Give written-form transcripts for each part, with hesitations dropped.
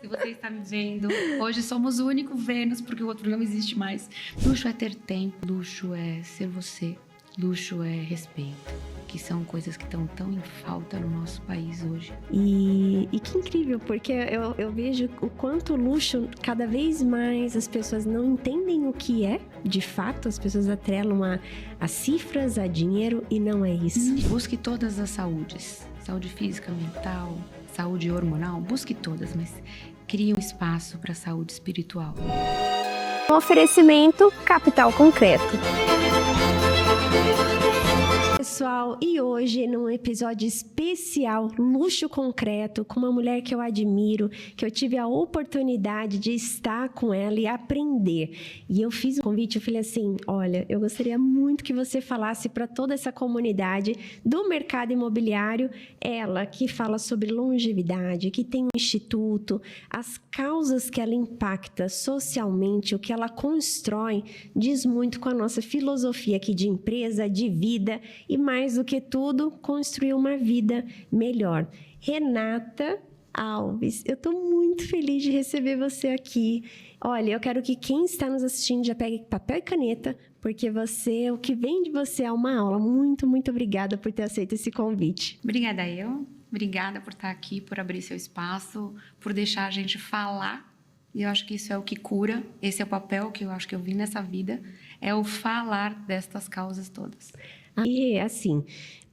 Se você está me vendo, hoje somos o único Vênus, porque o outro não existe mais. Luxo é ter tempo, luxo é ser você, luxo é respeito, que são coisas que estão tão em falta no nosso país hoje. E que incrível, porque eu vejo o quanto o luxo, cada vez mais as pessoas não entendem o que é, de fato, as pessoas atrelam a cifras, a dinheiro, e não é isso. Busque todas as saúdes, saúde física, mental, saúde hormonal, busque todas, mas crie um espaço para a saúde espiritual. Oferecimento Capital Concreto. Pessoal, e hoje num episódio especial, Luxo Concreto, com uma mulher que eu admiro, que eu tive a oportunidade de estar com ela e aprender. E eu fiz um convite, eu falei assim, olha, eu gostaria muito que você falasse para toda essa comunidade do mercado imobiliário, ela que fala sobre longevidade, que tem um instituto, as causas que ela impacta socialmente, o que ela constrói, diz muito com a nossa filosofia aqui de empresa, de vida e mais do que tudo, construir uma vida melhor. Renata Alves, eu estou muito feliz de receber você aqui. Olha, eu quero que quem está nos assistindo já pegue papel e caneta, porque o que vem de você é uma aula. Muito, muito obrigada por ter aceito esse convite. Obrigada eu, obrigada por estar aqui, por abrir seu espaço, por deixar a gente falar. E eu acho que isso é o que cura, esse é o papel que eu acho que eu vim nessa vida, é o falar destas causas todas. E assim,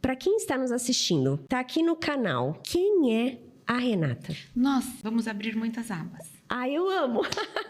para quem está nos assistindo, está aqui no canal, quem é a Renata? Nós vamos abrir muitas abas. Ah, eu amo!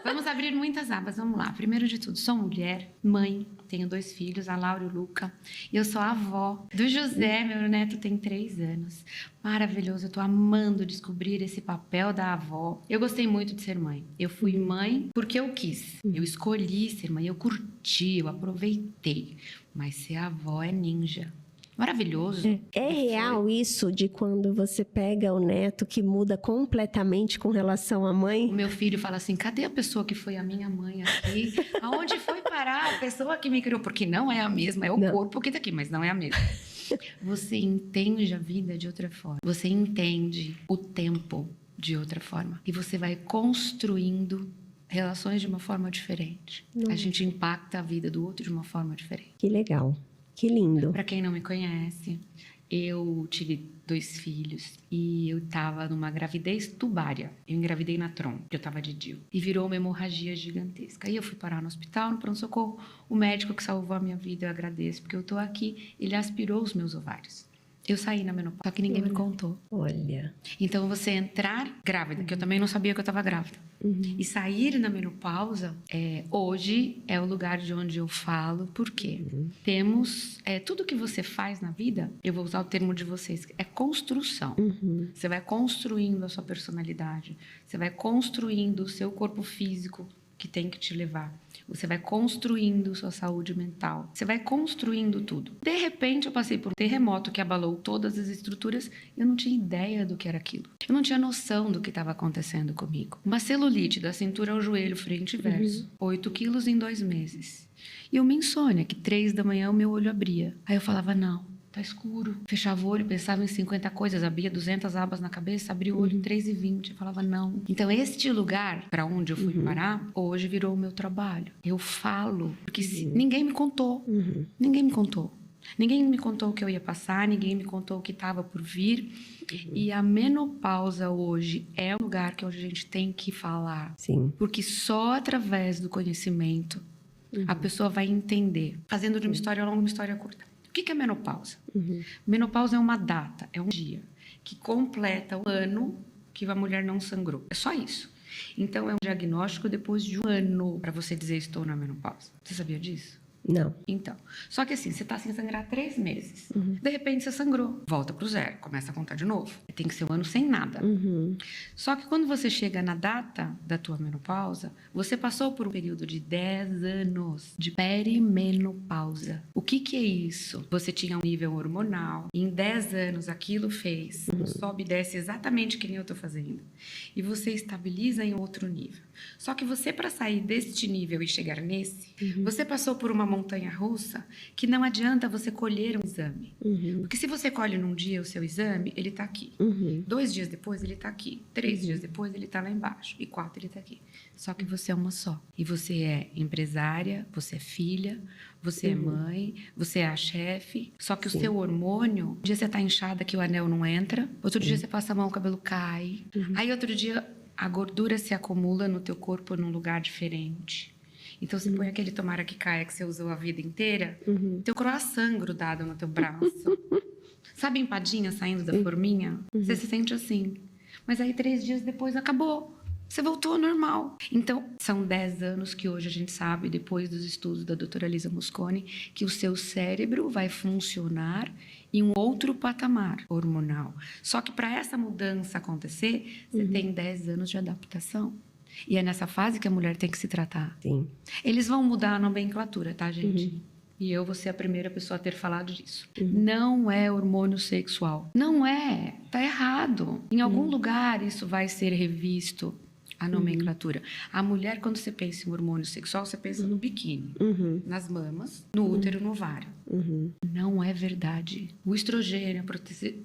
Vamos abrir muitas abas, vamos lá. Primeiro de tudo, sou mulher, mãe, tenho 2 filhos, a Laura e o Luca. E eu sou a avó do José, meu neto tem 3 anos. Maravilhoso, eu tô amando descobrir esse papel da avó. Eu gostei muito de ser mãe. Eu fui mãe porque eu quis. Eu escolhi ser mãe, eu curti, eu aproveitei. Mas ser avó é ninja. Maravilhoso. É real isso de quando você pega o neto que muda completamente com relação à mãe? O meu filho fala assim, cadê a pessoa que foi a minha mãe aqui? Aonde foi parar a pessoa que me criou? Porque não é a mesma, é o corpo que tá aqui, mas não é a mesma. Você entende a vida de outra forma. Você entende o tempo de outra forma. E você vai construindo relações de uma forma diferente. A gente impacta a vida do outro de uma forma diferente. Que legal. Que lindo. Para quem não me conhece, eu tive 2 filhos e eu tava numa gravidez tubária. Eu engravidei na trompa, eu tava de DIU. E virou uma hemorragia gigantesca. Aí eu fui parar no hospital, no pronto-socorro. O médico que salvou a minha vida, eu agradeço, porque eu tô aqui. Ele aspirou os meus ovários. Eu saí na menopausa, só que ninguém me contou. Olha. Então, você entrar grávida, que eu também não sabia que eu estava grávida, e sair na menopausa, hoje é o lugar de onde eu falo, porque temos tudo que você faz na vida, eu vou usar o termo de vocês, é construção. Você vai construindo a sua personalidade, você vai construindo o seu corpo físico, que tem que te levar. Você vai construindo sua saúde mental. Você vai construindo tudo. De repente, eu passei por um terremoto que abalou todas as estruturas e eu não tinha ideia do que era aquilo. Eu não tinha noção do que estava acontecendo comigo. Uma celulite da cintura ao joelho, frente e verso. 8 quilos em 2 meses. E uma insônia, que 3 da manhã o meu olho abria. Aí eu falava, não. Tá escuro. Fechava o olho, pensava em 50 coisas, abria 200 abas na cabeça, abria o olho 3h20. Eu falava, não. Então, este lugar para onde eu fui parar, hoje virou o meu trabalho. Eu falo, porque ninguém me contou. Ninguém me contou. Ninguém me contou o que eu ia passar, ninguém me contou o que estava por vir. E a menopausa hoje é um lugar que a gente tem que falar. Sim. Porque só através do conhecimento a pessoa vai entender. Fazendo de uma história longa, uma história curta. O que é menopausa? Menopausa é uma data, é um dia que completa o ano que a mulher não sangrou. É só isso. Então, é um diagnóstico depois de 1 ano para você dizer estou na menopausa. Você sabia disso? Não. Então, só que assim, você tá sem sangrar 3 meses. De repente você sangrou, volta pro 0, começa a contar de novo. Tem que ser 1 ano sem nada. Só que quando você chega na data da tua menopausa, você passou por um período de 10 anos de perimenopausa. O que é isso? Você tinha um nível hormonal, e em 10 anos aquilo fez, sobe e desce exatamente que nem eu tô fazendo. E você estabiliza em outro nível. Só que você, para sair deste nível e chegar nesse, você passou por uma montanha-russa que não adianta você colher um exame. Uhum. Porque se você colhe num dia o seu exame, ele está aqui. Uhum. 2 dias depois, ele está aqui. 3 dias depois, ele está lá embaixo. E 4, ele está aqui. Só que você é uma só. E você é empresária, você é filha, você é mãe, você é a chefe. Só que o seu hormônio, um dia você está inchada que o anel não entra, outro dia você passa a mão, o cabelo cai. Aí outro dia a gordura se acumula no teu corpo num lugar diferente. Então você põe aquele tomara que caia que você usou a vida inteira, teu croissant grudado no teu braço. Sabe empadinha saindo da forminha? Você se sente assim. Mas aí 3 dias depois acabou. Você voltou ao normal. Então, são 10 anos que hoje a gente sabe, depois dos estudos da doutora Lisa Mosconi, que o seu cérebro vai funcionar em um outro patamar hormonal. Só que para essa mudança acontecer, você tem 10 anos de adaptação. E é nessa fase que a mulher tem que se tratar. Sim. Eles vão mudar a nomenclatura, tá, gente? E eu vou ser a primeira pessoa a ter falado disso. Não é hormônio sexual. Não é. Tá errado. Em algum lugar isso vai ser revisto. A nomenclatura. A mulher, quando você pensa em hormônio sexual, você pensa no biquíni, nas mamas, no útero, no ovário. Não é verdade. O estrogênio,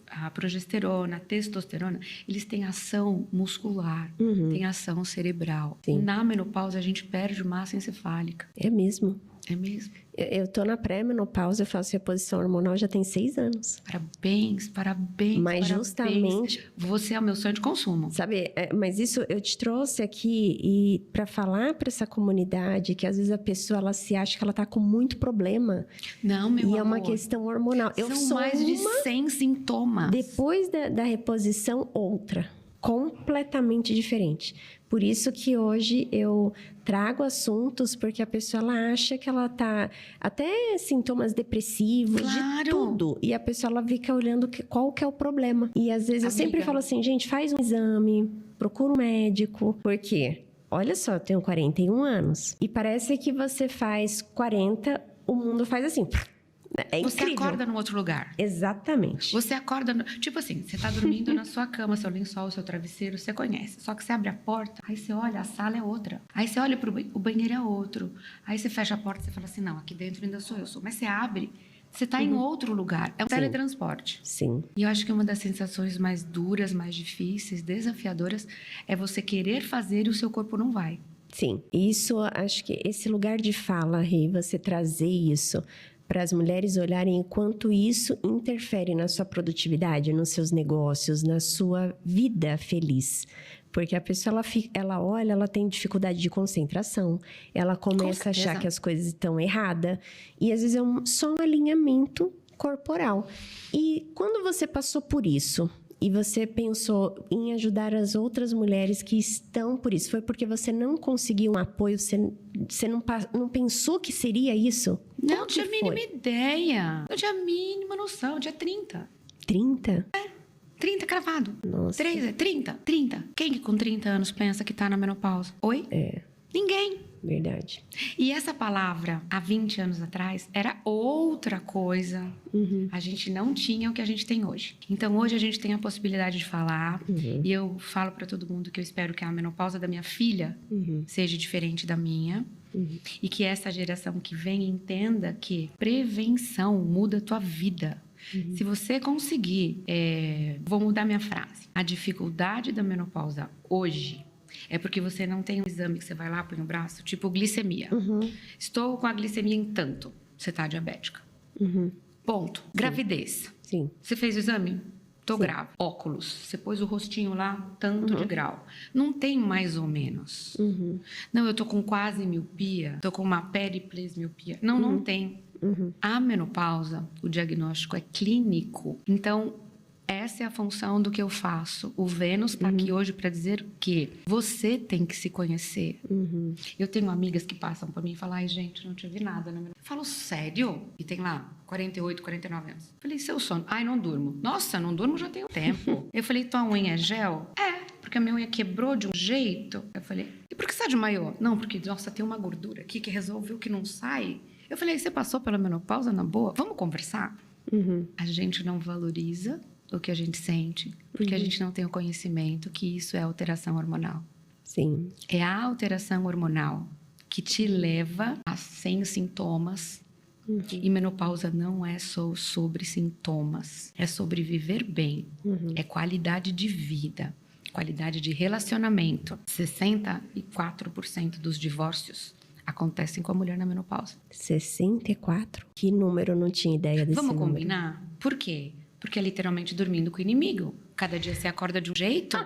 a progesterona, a testosterona, eles têm ação muscular, têm ação cerebral. Sim. Na menopausa, a gente perde massa encefálica. É mesmo. É mesmo. Eu tô na pré-menopausa, eu faço reposição hormonal já tem 6 anos. Parabéns, parabéns. Mas parabéns. justamente... Você é o meu sonho de consumo. Sabe, mas isso eu te trouxe aqui e para falar para essa comunidade que às vezes a pessoa ela se acha que ela tá com muito problema. Não, meu e amor. é uma questão hormonal. Eu São sou mais de 100 sintomas. Depois da reposição, outra. Completamente diferente. Por isso que hoje eu trago assuntos, porque a pessoa ela acha que ela tá... Até sintomas depressivos, Claro. de tudo. E a pessoa ela fica olhando qual que é o problema. E às vezes eu sempre falo assim, gente, faz um exame, procura um médico. Por quê? Olha só, eu tenho 41 anos. E parece que você faz 40, o mundo faz assim... É você incrível. acorda num outro lugar. Exatamente. Você acorda... Tipo assim, você tá dormindo na sua cama, seu lençol, seu travesseiro, você conhece. Só que você abre a porta, aí você olha, a sala é outra. Aí você olha pro o banheiro é outro. Aí você fecha a porta e você fala assim, não, aqui dentro ainda sou eu. Mas você abre, você tá em outro lugar. É um teletransporte. Sim. E eu acho que uma das sensações mais duras, mais difíceis, desafiadoras, é você querer fazer e o seu corpo não vai. Sim. Isso, acho que esse lugar de fala, Rê, você trazer isso... para as mulheres olharem o quanto isso interfere na sua produtividade, nos seus negócios, na sua vida feliz. Porque a pessoa, ela olha, ela tem dificuldade de concentração, ela começa a achar que as coisas estão erradas, e às vezes é só um alinhamento corporal. E quando você passou por isso, e você pensou em ajudar as outras mulheres que estão por isso, foi porque você não conseguiu um apoio, você não pensou que seria isso? Não tinha a mínima ideia. Não tinha a mínima noção. Dia 30. 30? 30 cravado. Nossa. 30. Quem que com 30 anos pensa que tá na menopausa? Oi? É. Ninguém. Verdade. E essa palavra, há 20 anos atrás, era outra coisa. A gente não tinha o que a gente tem hoje. Então, hoje a gente tem a possibilidade de falar. E eu falo para todo mundo que eu espero que a menopausa da minha filha seja diferente da minha. E que essa geração que vem entenda que prevenção muda a tua vida. Se você conseguir... vou mudar minha frase. A dificuldade da menopausa hoje... é porque você não tem um exame que você vai lá, põe o braço, tipo glicemia. Estou com a glicemia em tanto. Você está diabética. Ponto. Sim. Gravidez. Sim. Você fez o exame? Estou grávida. Óculos. Você pôs o rostinho lá, tanto de grau. Não tem mais ou menos. Não, eu estou com quase miopia. Estou com uma periplesmiopia. Não, não tem. A menopausa, o diagnóstico é clínico. Então... essa é a função do que eu faço. O Vênus está aqui hoje para dizer que você tem que se conhecer. Eu tenho amigas que passam por mim e falam, ai, gente, não tive nada. Eu falo, sério? E tem lá 48, 49 anos. Eu falei, seu sono? Ai, não durmo. Nossa, não durmo já tem um tempo. Eu falei, tua unha é gel? É, porque a minha unha quebrou de um jeito. Eu falei, e por que você tá de maiô? Não, porque, nossa, tem uma gordura aqui que resolveu que não sai. Eu falei, você passou pela menopausa na boa? Vamos conversar? A gente não valoriza o que a gente sente, porque a gente não tem o conhecimento que isso é alteração hormonal. Sim. É a alteração hormonal que te leva a sem sintomas. E menopausa não é só sobre sintomas, é sobre viver bem, é qualidade de vida, qualidade de relacionamento. 64% dos divórcios acontecem com a mulher na menopausa. 64? Que número? Eu não tinha ideia desse Vamos número. combinar? Por quê? Porque é literalmente dormindo com o inimigo. Cada dia você acorda de um jeito.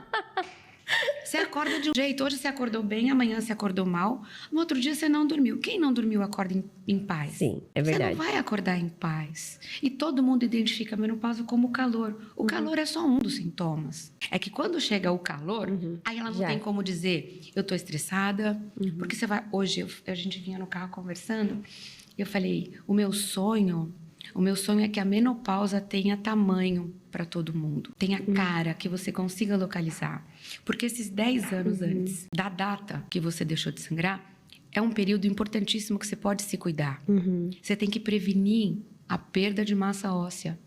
Você acorda de um jeito. Hoje você acordou bem, amanhã você acordou mal. No outro dia você não dormiu. Quem não dormiu acorda em paz. Sim, é verdade. Você não vai acordar em paz. E todo mundo identifica a menopausa como calor. O calor é só um dos sintomas. É que quando chega o calor, aí ela não Já. tem como dizer, eu tô estressada. Porque você vai... Hoje, a gente vinha no carro conversando, e eu falei, o meu sonho é que a menopausa tenha tamanho para todo mundo. Tenha cara, que você consiga localizar. Porque esses 10 anos antes da data que você deixou de sangrar, é um período importantíssimo que você pode se cuidar. Você tem que prevenir a perda de massa óssea.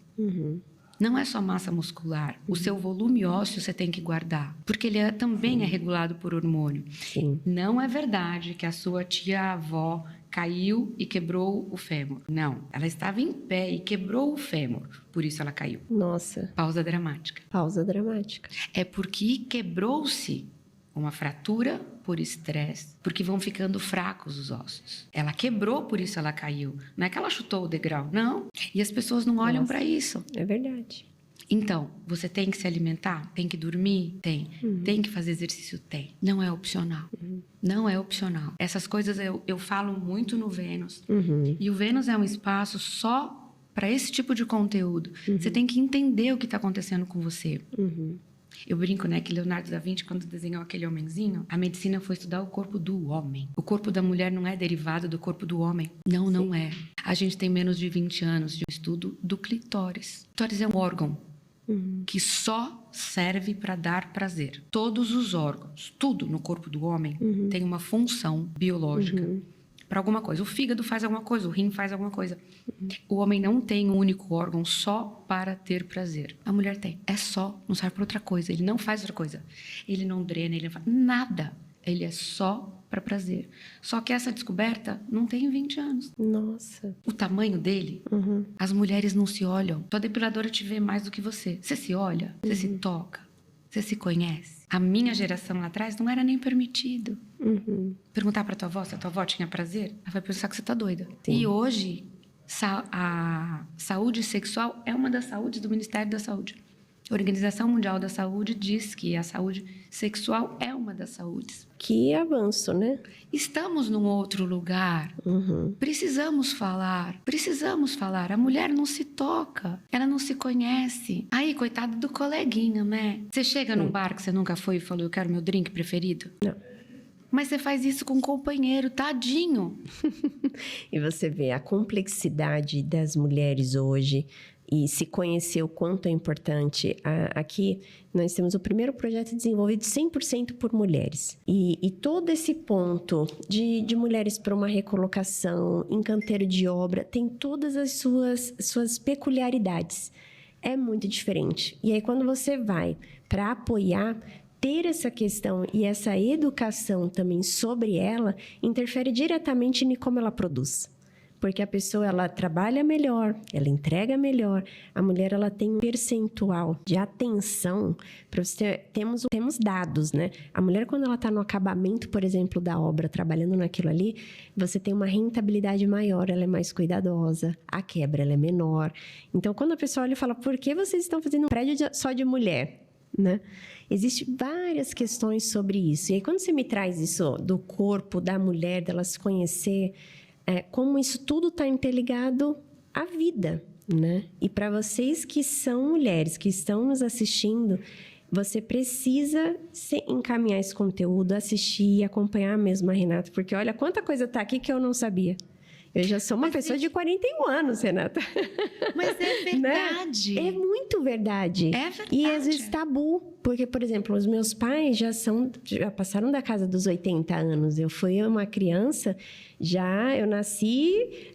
Não é só massa muscular. O seu volume ósseo você tem que guardar. Porque ele também é regulado por hormônio. Sim. Não é verdade que a sua tia-avó caiu e quebrou o fêmur. Não. Ela estava em pé e quebrou o fêmur. Por isso ela caiu. Nossa, Pausa dramática. pausa dramática. É porque quebrou-se uma fratura por estresse, porque vão ficando fracos os ossos. Ela quebrou, por isso ela caiu. Não é que ela chutou o degrau, não. E as pessoas não olham para isso. É verdade. Então, você tem que se alimentar? Tem que dormir? Tem. Tem que fazer exercício? Tem. Não é opcional. Não é opcional. Essas coisas eu falo muito no Vênus. E o Vênus é um espaço só para esse tipo de conteúdo. Você tem que entender o que está acontecendo com você. Eu brinco, né, que Leonardo da Vinci, quando desenhou aquele homenzinho, a medicina foi estudar o corpo do homem. O corpo da mulher não é derivado do corpo do homem. Não, não é. A gente tem menos de 20 anos de estudo do clitóris. O clitóris é um órgão que só serve para dar prazer. Todos os órgãos, tudo no corpo do homem tem uma função biológica para alguma coisa. O fígado faz alguma coisa, o rim faz alguma coisa. O homem não tem um único órgão só para ter prazer. A mulher tem. É só, não serve para outra coisa. Ele não faz outra coisa. Ele não drena, ele não faz nada. Ele é só para prazer. Só que essa descoberta não tem 20 anos. Nossa. O tamanho dele, as mulheres não se olham. Tua depiladora te vê mais do que você. Você se olha, você se toca, você se conhece. A minha geração lá atrás não era nem permitido. Perguntar para tua avó se a tua avó tinha prazer, ela vai pensar que você tá doida. Sim. E hoje, a saúde sexual é uma das saúdes do Ministério da Saúde. A Organização Mundial da Saúde diz que a saúde sexual é uma das saúdes. Que avanço, né? Estamos num outro lugar. Precisamos falar. Precisamos falar. A mulher não se toca. Ela não se conhece. Aí, coitado do coleguinha, né? Você chega num bar que você nunca foi e falou, eu quero meu drink preferido? Não. Mas você faz isso com um companheiro, tadinho. E você vê a complexidade das mulheres hoje e se conhecer o quanto é importante. Aqui, nós temos o primeiro projeto desenvolvido 100% por mulheres. E todo esse ponto de mulheres para uma recolocação, em canteiro de obra, tem todas as suas peculiaridades. É muito diferente. E aí, quando você vai para apoiar, ter essa questão e essa educação também sobre ela, interfere diretamente em como ela produz. Porque a pessoa, ela trabalha melhor, ela entrega melhor. A mulher, ela tem um percentual de atenção. Para você temos dados, né? A mulher, quando ela está no acabamento, por exemplo, da obra, trabalhando naquilo ali, você tem uma rentabilidade maior, ela é mais cuidadosa, a quebra, ela é menor. Então, quando a pessoa olha e fala, por que vocês estão fazendo um prédio só de mulher? Né? Existem várias questões sobre isso. E aí, quando você me traz isso do corpo da mulher, dela se conhecer... como isso tudo está interligado à vida, né? E para vocês que são mulheres, que estão nos assistindo, você precisa encaminhar esse conteúdo, assistir e acompanhar mesmo a Renata, porque olha quanta coisa está aqui que eu não sabia. Eu já sou uma pessoa de 41 anos, Renata. Mas é verdade. Né? É muito verdade. É verdade. E às vezes tabu. Porque, por exemplo, os meus pais já passaram da casa dos 80 anos. Eu fui uma criança, eu nasci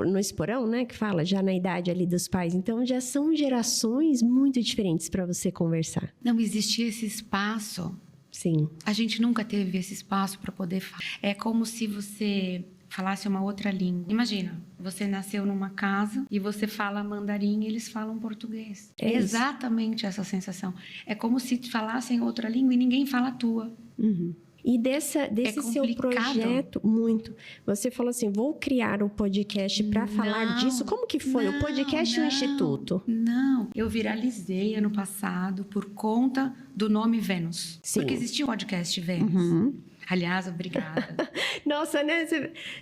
no esporão, né? Que fala, já na idade ali dos pais. Então, já são gerações muito diferentes para você conversar. Não existia esse espaço Sim. A gente nunca teve esse espaço para poder falar. É como se você falasse uma outra língua. Imagina, você nasceu numa casa e você fala mandarim e eles falam português. É exatamente essa sensação. É como se falassem outra língua e ninguém fala a tua. Uhum. E desse seu projeto, muito. Você falou assim, vou criar um podcast para falar disso. Como que foi? O podcast e o Instituto? Não, eu viralizei ano passado por conta do nome Vênus. Sim. Porque existia o podcast Vênus. Uhum. Aliás, obrigada. Nossa, né?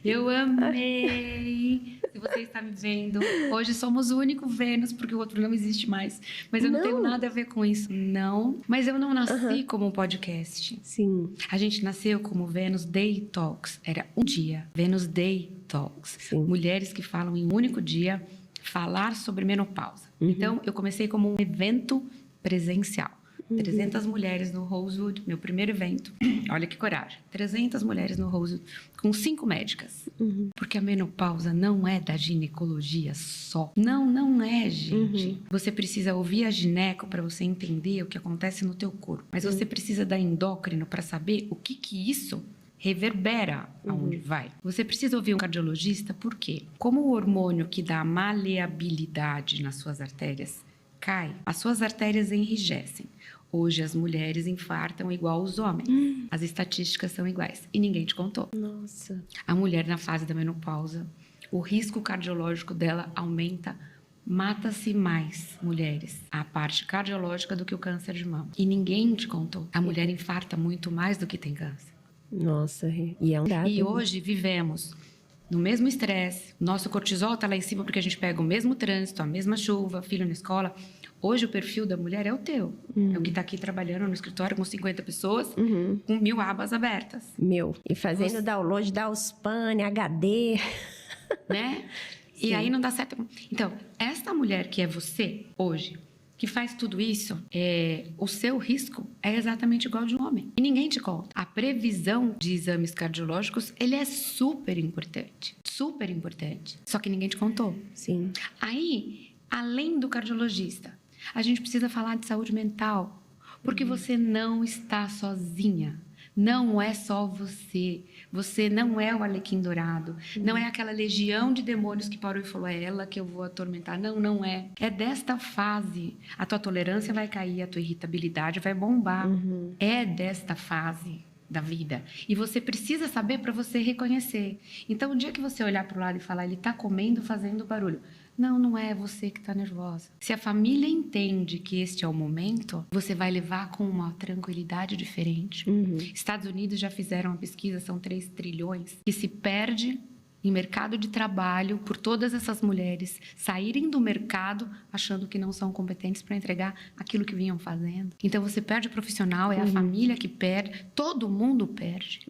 Eu amei. Se você está me vendo, hoje somos o único Vênus, porque o outro não existe mais. Mas eu não tenho nada a ver com isso, não. Mas eu não nasci como um podcast. Sim. A gente nasceu como Vênus Day Talks. Era um dia. Vênus Day Talks. Sim. Mulheres que falam em um único dia falar sobre menopausa. Então, eu comecei como um evento presencial. 300 mulheres no Rosewood, meu primeiro evento. Olha que coragem. 300 mulheres no Rosewood, com 5 médicas. Porque a menopausa não é da ginecologia só. Não é, gente. Você precisa ouvir a gineco para você entender o que acontece no teu corpo. Mas você precisa da endócrino para saber o que isso reverbera aonde vai. Você precisa ouvir um cardiologista, por quê? Como o hormônio que dá maleabilidade nas suas artérias cai, as suas artérias enrijecem. Hoje as mulheres infartam igual os homens. As estatísticas são iguais. E ninguém te contou. Nossa. A mulher na fase da menopausa, o risco cardiológico dela aumenta. Mata-se mais mulheres, a parte cardiológica, do que o câncer de mama. E ninguém te contou. A mulher infarta muito mais do que tem câncer. Nossa, e é um dado. E hoje vivemos no mesmo estresse. Nosso cortisol está lá em cima porque a gente pega o mesmo trânsito, a mesma chuva, filho na escola. Hoje o perfil da mulher é o teu. É o que está aqui trabalhando no escritório com 50 pessoas, com 1000 abas abertas. E fazendo download da Uspane, HD. Né? E aí não dá certo. Então, esta mulher que é você hoje, que faz tudo isso, o seu risco é exatamente igual ao de um homem. E ninguém te conta. A previsão de exames cardiológicos, ele é super importante. Super importante. Só que ninguém te contou. Sim. Aí, além do cardiologista, a gente precisa falar de saúde mental. Porque você não está sozinha. Não é só você. Você não é o Arlequim Dourado. Não é aquela legião de demônios que parou e falou, é ela que eu vou atormentar. Não é. É desta fase. A tua tolerância vai cair, a tua irritabilidade vai bombar. É desta fase da vida. E você precisa saber para você reconhecer. Então, o dia que você olhar para o lado e falar, ele está comendo, fazendo barulho. Não é você que está nervosa. Se a família entende que este é o momento, você vai levar com uma tranquilidade diferente. Estados Unidos já fizeram uma pesquisa, são 3 trilhões, que se perde em mercado de trabalho por todas essas mulheres saírem do mercado achando que não são competentes para entregar aquilo que vinham fazendo. Então, você perde o profissional, é a família que perde, todo mundo perde.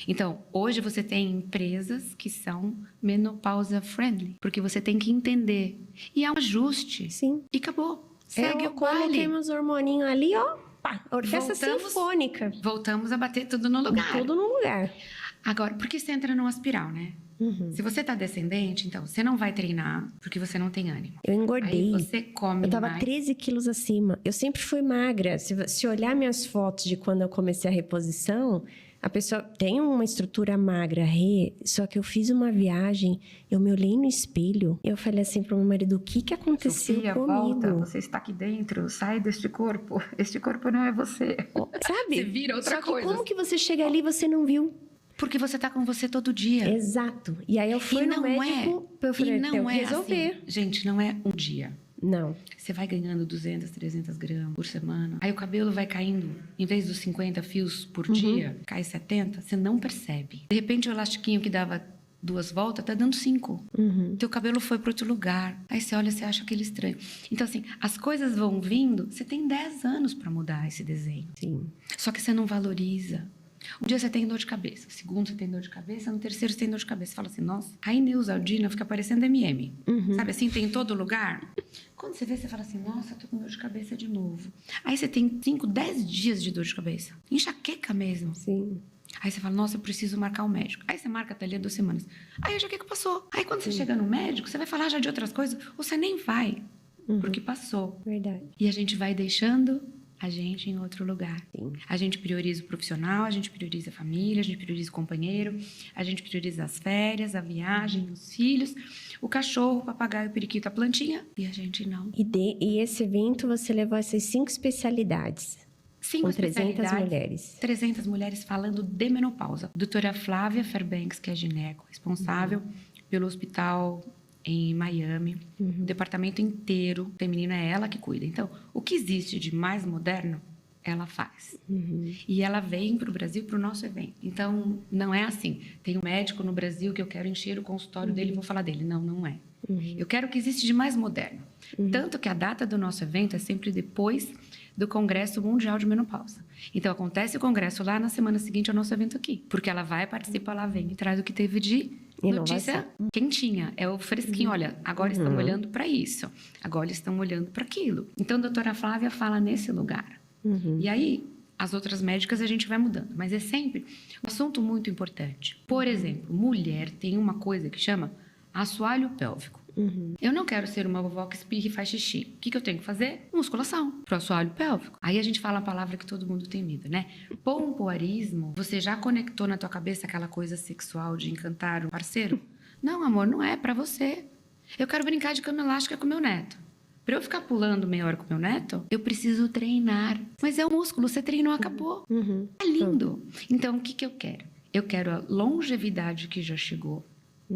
Então, hoje você tem empresas que são menopausa friendly, porque você tem que entender. E é um ajuste. Sim. E acabou. Segue o baile. Coloquemos o hormoninho ali, ó. Pá, orquestra sinfônica. Voltamos a bater tudo no lugar. Tudo no lugar. Agora, por que você entra numa espiral, né? Se você tá descendente, então, você não vai treinar porque você não tem ânimo. Eu engordei. Aí você come Eu tava mais. 13 quilos acima. Eu sempre fui magra. Se olhar minhas fotos de quando eu comecei a reposição, a pessoa tem uma estrutura magra, só que eu fiz uma viagem, eu me olhei no espelho, eu falei assim pro meu marido, o que aconteceu Sofia, comigo? volta, você está aqui dentro, sai deste corpo. Este corpo não é você. Sabe? Você vira outra só que coisa. como que você chega ali e você não viu? Porque você tá com você todo dia. Exato. E aí eu fui no médico, eu falei, eu resolver. Assim, gente, não é um dia. Não. Você vai ganhando 200, 300 gramas por semana. Aí o cabelo vai caindo. Em vez dos 50 fios por dia, cai 70. Você não percebe. De repente, o elastiquinho que dava 2 voltas, tá dando 5. Teu cabelo foi para outro lugar. Aí você olha, você acha aquele estranho. Então, assim, as coisas vão vindo. Você tem 10 anos para mudar esse desenho. Sim. Só que você não valoriza. Um dia você tem dor de cabeça, no segundo você tem dor de cabeça, no terceiro você tem dor de cabeça. Você fala assim, nossa, a Neusaldina fica parecendo MM. Sabe assim, tem em todo lugar. Quando você vê, você fala assim, nossa, tô com dor de cabeça de novo. Aí você tem 5, 10 dias de dor de cabeça. Enxaqueca mesmo. Sim. Aí você fala, nossa, eu preciso marcar o médico. Aí você marca até ali 2 semanas. Aí a enxaqueca passou. Aí quando você chega no médico, você vai falar já de outras coisas, ou você nem vai, porque passou. Verdade. E a gente vai deixando a gente em outro lugar. Sim. A gente prioriza o profissional, a gente prioriza a família, a gente prioriza o companheiro, a gente prioriza as férias, a viagem, os filhos, o cachorro, o papagaio, o periquito, a plantinha, e a gente não. E esse evento você levou essas 5 especialidades. 5 com 300 especialidades, mulheres. 300 mulheres falando de menopausa. Doutora Flávia Fairbanks, que é gineco, responsável pelo hospital em Miami. O departamento inteiro feminino é ela que cuida. Então, o que existe de mais moderno, ela faz. E ela vem para o Brasil para o nosso evento. Então, não é assim. Tem um médico no Brasil que eu quero encher o consultório dele e vou falar dele. Não, não é. Eu quero o que existe de mais moderno. Tanto que a data do nosso evento é sempre depois do Congresso Mundial de Menopausa. Então, acontece o congresso lá, na semana seguinte ao nosso evento aqui. Porque ela vai, participa lá, vem e traz o que teve de notícia quentinha. É o fresquinho. Olha, agora estão olhando para isso. Agora estão olhando para aquilo. Então, a doutora Flávia fala nesse lugar. E aí, as outras médicas a gente vai mudando. Mas é sempre um assunto muito importante. Por exemplo, mulher tem uma coisa que chama assoalho pélvico. Eu não quero ser uma vovó que espirra e faz xixi. O que eu tenho que fazer? Musculação pro assoalho pélvico. Aí a gente fala a palavra que todo mundo tem medo, né? Pompoarismo, você já conectou na tua cabeça aquela coisa sexual de encantar um parceiro? Não, amor, não é pra você. Eu quero brincar de cama elástica com meu neto. Pra eu ficar pulando meia hora com meu neto, eu preciso treinar. Mas é o músculo, você treinou, acabou. É lindo. Então, o que eu quero? Eu quero a longevidade que já chegou.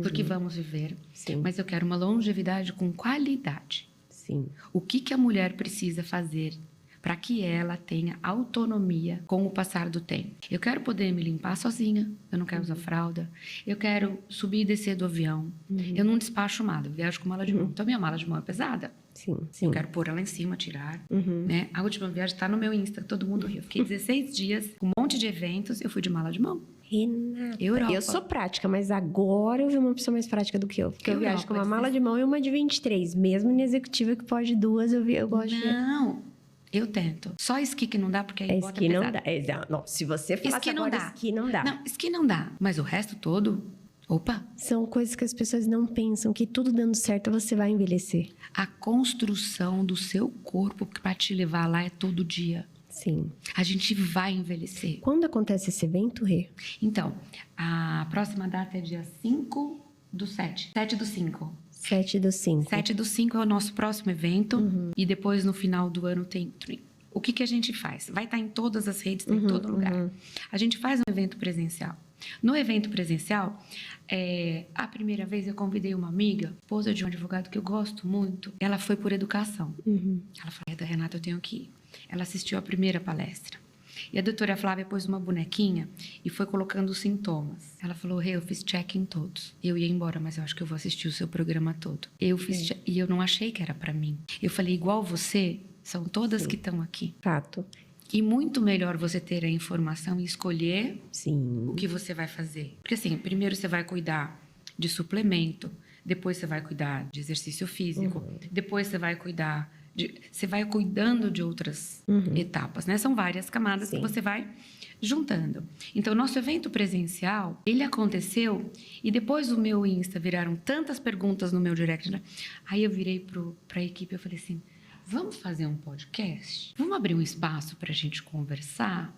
Porque vamos viver. Sim. Mas eu quero uma longevidade com qualidade. Sim. O que a mulher precisa fazer para que ela tenha autonomia com o passar do tempo? Eu quero poder me limpar sozinha. Eu não quero usar fralda. Eu quero subir e descer do avião. Eu não despacho mala. Eu viajo com mala de mão. Então, minha mala de mão é pesada. Sim, sim. Eu quero pôr ela em cima, tirar. Né? A última viagem está no meu Insta, todo mundo riu. Eu fiquei 16 dias, com um monte de eventos, eu fui de mala de mão. Renata, Europa. eu sou prática, mas agora eu vi uma pessoa mais prática do que eu. Porque eu viajo com uma mala de mão e uma de 23. Mesmo na executiva que pode 2, eu gosto de... Não, eu tento. Só esqui que não dá, porque aí bota Esqui não pesado. dá. Não, se você falar Esqui agora, não dá. esqui não dá. Não, esqui não dá. Mas o resto todo, opa. São coisas que as pessoas não pensam, que tudo dando certo você vai envelhecer. A construção do seu corpo para te levar lá é todo dia. Sim. A gente vai envelhecer. Quando acontece esse evento, Rê? Então, a próxima data é dia 5/7. 7/5. 7/5. 7/5 é o nosso próximo evento. E depois, no final do ano, tem... O que a gente faz? Vai estar em todas as redes, tem em todo lugar. A gente faz um evento presencial. No evento presencial, a primeira vez eu convidei uma amiga, esposa de um advogado que eu gosto muito. Ela foi por educação. Ela falou, da Renata, eu tenho que ir. Ela assistiu a primeira palestra. E a doutora Flávia pôs uma bonequinha e foi colocando os sintomas. Ela falou, eu fiz check em todos. Eu ia embora, mas eu acho que eu vou assistir o seu programa todo. Eu fiz e eu não achei que era pra mim. Eu falei, igual você, são todas que estão aqui. Fato. E muito melhor você ter a informação e escolher Sim. o que você vai fazer. Porque assim, primeiro você vai cuidar de suplemento, depois você vai cuidar de exercício físico, depois você vai cuidar... Você vai cuidando de outras etapas, né? São várias camadas que você vai juntando. Então, nosso evento presencial, ele aconteceu e depois do meu Insta viraram tantas perguntas no meu direct, né? Aí eu virei para a equipe e falei assim, vamos fazer um podcast? Vamos abrir um espaço para a gente conversar?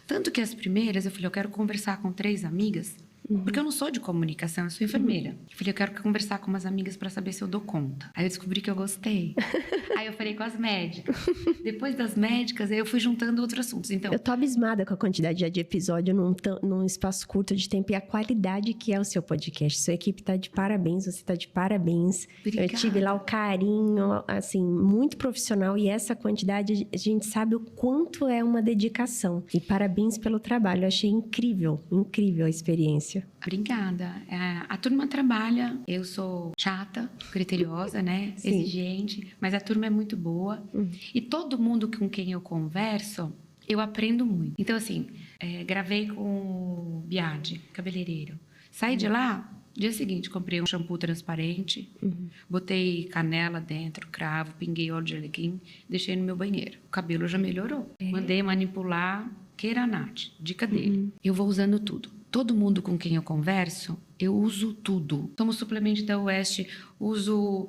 Tanto que as primeiras, eu falei, eu quero conversar com 3 amigas, porque eu não sou de comunicação, eu sou enfermeira. Eu falei, eu quero conversar com umas amigas para saber se eu dou conta. Aí eu descobri que eu gostei. Aí eu falei com as médicas. Depois das médicas, aí eu fui juntando outros assuntos. Então, eu tô abismada com a quantidade de episódio num espaço curto de tempo e a qualidade que é o seu podcast. Sua equipe tá de parabéns, você tá de parabéns. Obrigada. Eu tive lá o carinho, assim, muito profissional. E essa quantidade, a gente sabe o quanto é uma dedicação. E parabéns pelo trabalho. Eu achei incrível a experiência. Obrigada. A turma trabalha, eu sou chata, criteriosa, né? Sim. Exigente, mas a turma é muito boa. E todo mundo com quem eu converso, eu aprendo muito. Então, assim, gravei com o Biadi, cabeleireiro. Saí de lá, dia seguinte, comprei um shampoo transparente, botei canela dentro, cravo, pinguei óleo de alecrim, deixei no meu banheiro. O cabelo já melhorou. Mandei manipular Keranat, dica dele. Eu vou usando tudo. todo mundo com quem eu converso, eu uso tudo. Tomo suplemento da Oeste, uso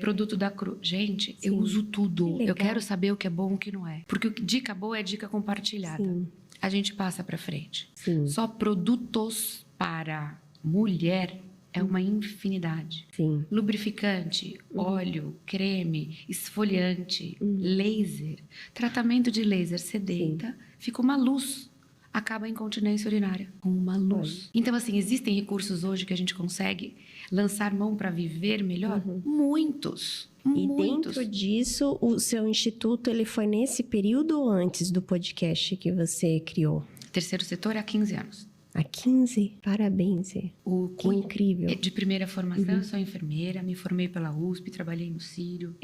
produto da Cru. Gente, eu uso tudo. Que eu quero saber o que é bom e o que não é. Porque dica boa é dica compartilhada. Sim. A gente passa para frente. Sim. Só produtos para mulher é uma infinidade. Sim. Lubrificante, óleo, creme, esfoliante, laser. Tratamento de laser, você deita, fica uma luz. Acaba a incontinência urinária com uma luz. Então, assim, existem recursos hoje que a gente consegue lançar mão para viver melhor? Muitos. E Muitos. dentro disso, o seu instituto, ele foi nesse período ou antes do podcast que você criou? Terceiro setor há 15 anos. Há 15? Parabéns. Que incrível. De primeira formação, eu sou enfermeira, me formei pela USP, trabalhei no Sírio.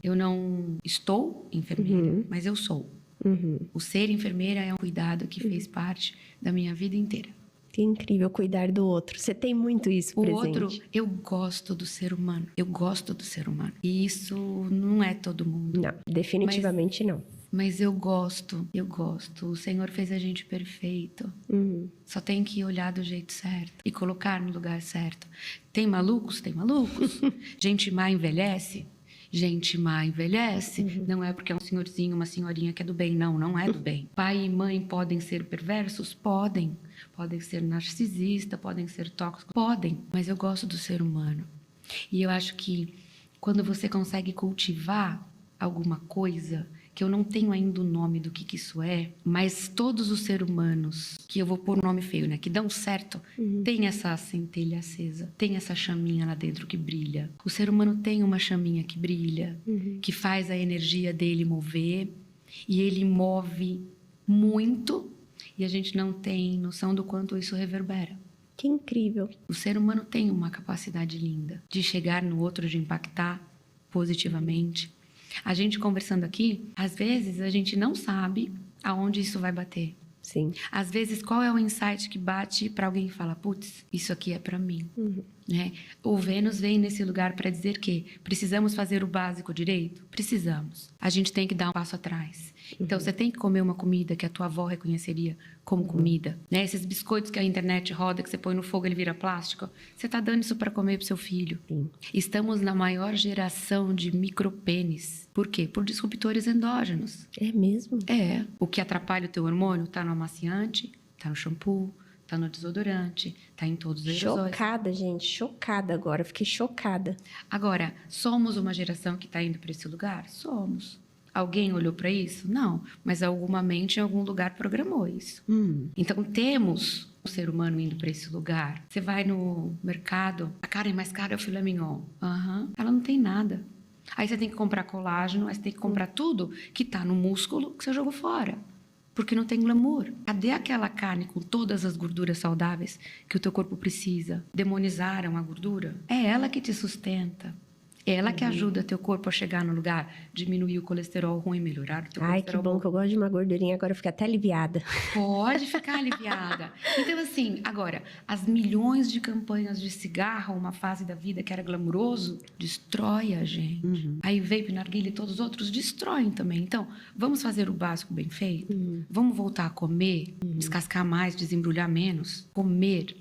Eu não estou enfermeira, mas eu sou. O ser enfermeira é um cuidado que fez parte da minha vida inteira. Que incrível cuidar do outro. Você tem muito isso presente. O outro, eu gosto do ser humano. Eu gosto do ser humano. E isso não é todo mundo. Não, definitivamente não. Mas eu gosto. O Senhor fez a gente perfeito. Só tem que olhar do jeito certo e colocar no lugar certo. Tem malucos? Tem malucos. Gente má envelhece? Gente má envelhece. Não é porque é um senhorzinho, uma senhorinha que é do bem. Não, não é do bem. Pai e mãe podem ser perversos? Podem. Podem ser narcisistas, podem ser tóxicos. Podem, mas eu gosto do ser humano. E eu acho que quando você consegue cultivar alguma coisa, que eu não tenho ainda o nome do que isso é, mas todos os seres humanos, que eu vou pôr um nome feio, né, que dão certo, tem essa centelha acesa, tem essa chaminha lá dentro que brilha. O ser humano tem uma chaminha que brilha, que faz a energia dele mover, e ele move muito, e a gente não tem noção do quanto isso reverbera. Que incrível. O ser humano tem uma capacidade linda de chegar no outro, de impactar positivamente. A gente conversando aqui, às vezes a gente não sabe aonde isso vai bater. Sim. Às vezes, qual é o insight que bate para alguém e fala, putz, isso aqui é para mim. Né? O Vênus vem nesse lugar para dizer que precisamos fazer o básico direito? Precisamos. A gente tem que dar um passo atrás. Então, você tem que comer uma comida que a tua avó reconheceria como comida. Né? Esses biscoitos que a internet roda, que você põe no fogo, ele vira plástico. Você está dando isso para comer para seu filho. Sim. Estamos na maior geração de micropênis. Por quê? Por disruptores endógenos. É mesmo? É. O que atrapalha o teu hormônio está no amaciante, está no shampoo, está no desodorante, está em todos os aerosóis. Chocada, gente. Chocada agora. Fiquei chocada. Agora, somos uma geração que está indo para esse lugar? Somos. Alguém olhou para isso? Não. Mas alguma mente em algum lugar programou isso. Então, temos o ser humano indo para esse lugar. Você vai no mercado, a carne mais cara é o filé mignon. Ela não tem nada. Aí você tem que comprar colágeno, aí você tem que comprar tudo que está no músculo que você jogou fora. Porque não tem glamour. Cadê aquela carne com todas as gorduras saudáveis que o teu corpo precisa? Demonizaram a gordura? É ela que te sustenta. É ela que ajuda teu corpo a chegar no lugar, diminuir o colesterol ruim, melhorar o teu Ai, colesterol que bom que eu gosto de uma gordurinha, agora eu fico até aliviada. Pode ficar aliviada. Então, assim, agora, as milhões de campanhas de cigarro, uma fase da vida que era glamuroso, destrói a gente. Aí vape, narguilha e todos os outros destroem também. Então, vamos fazer o básico bem feito? Vamos voltar a comer, descascar mais, desembrulhar menos, comer.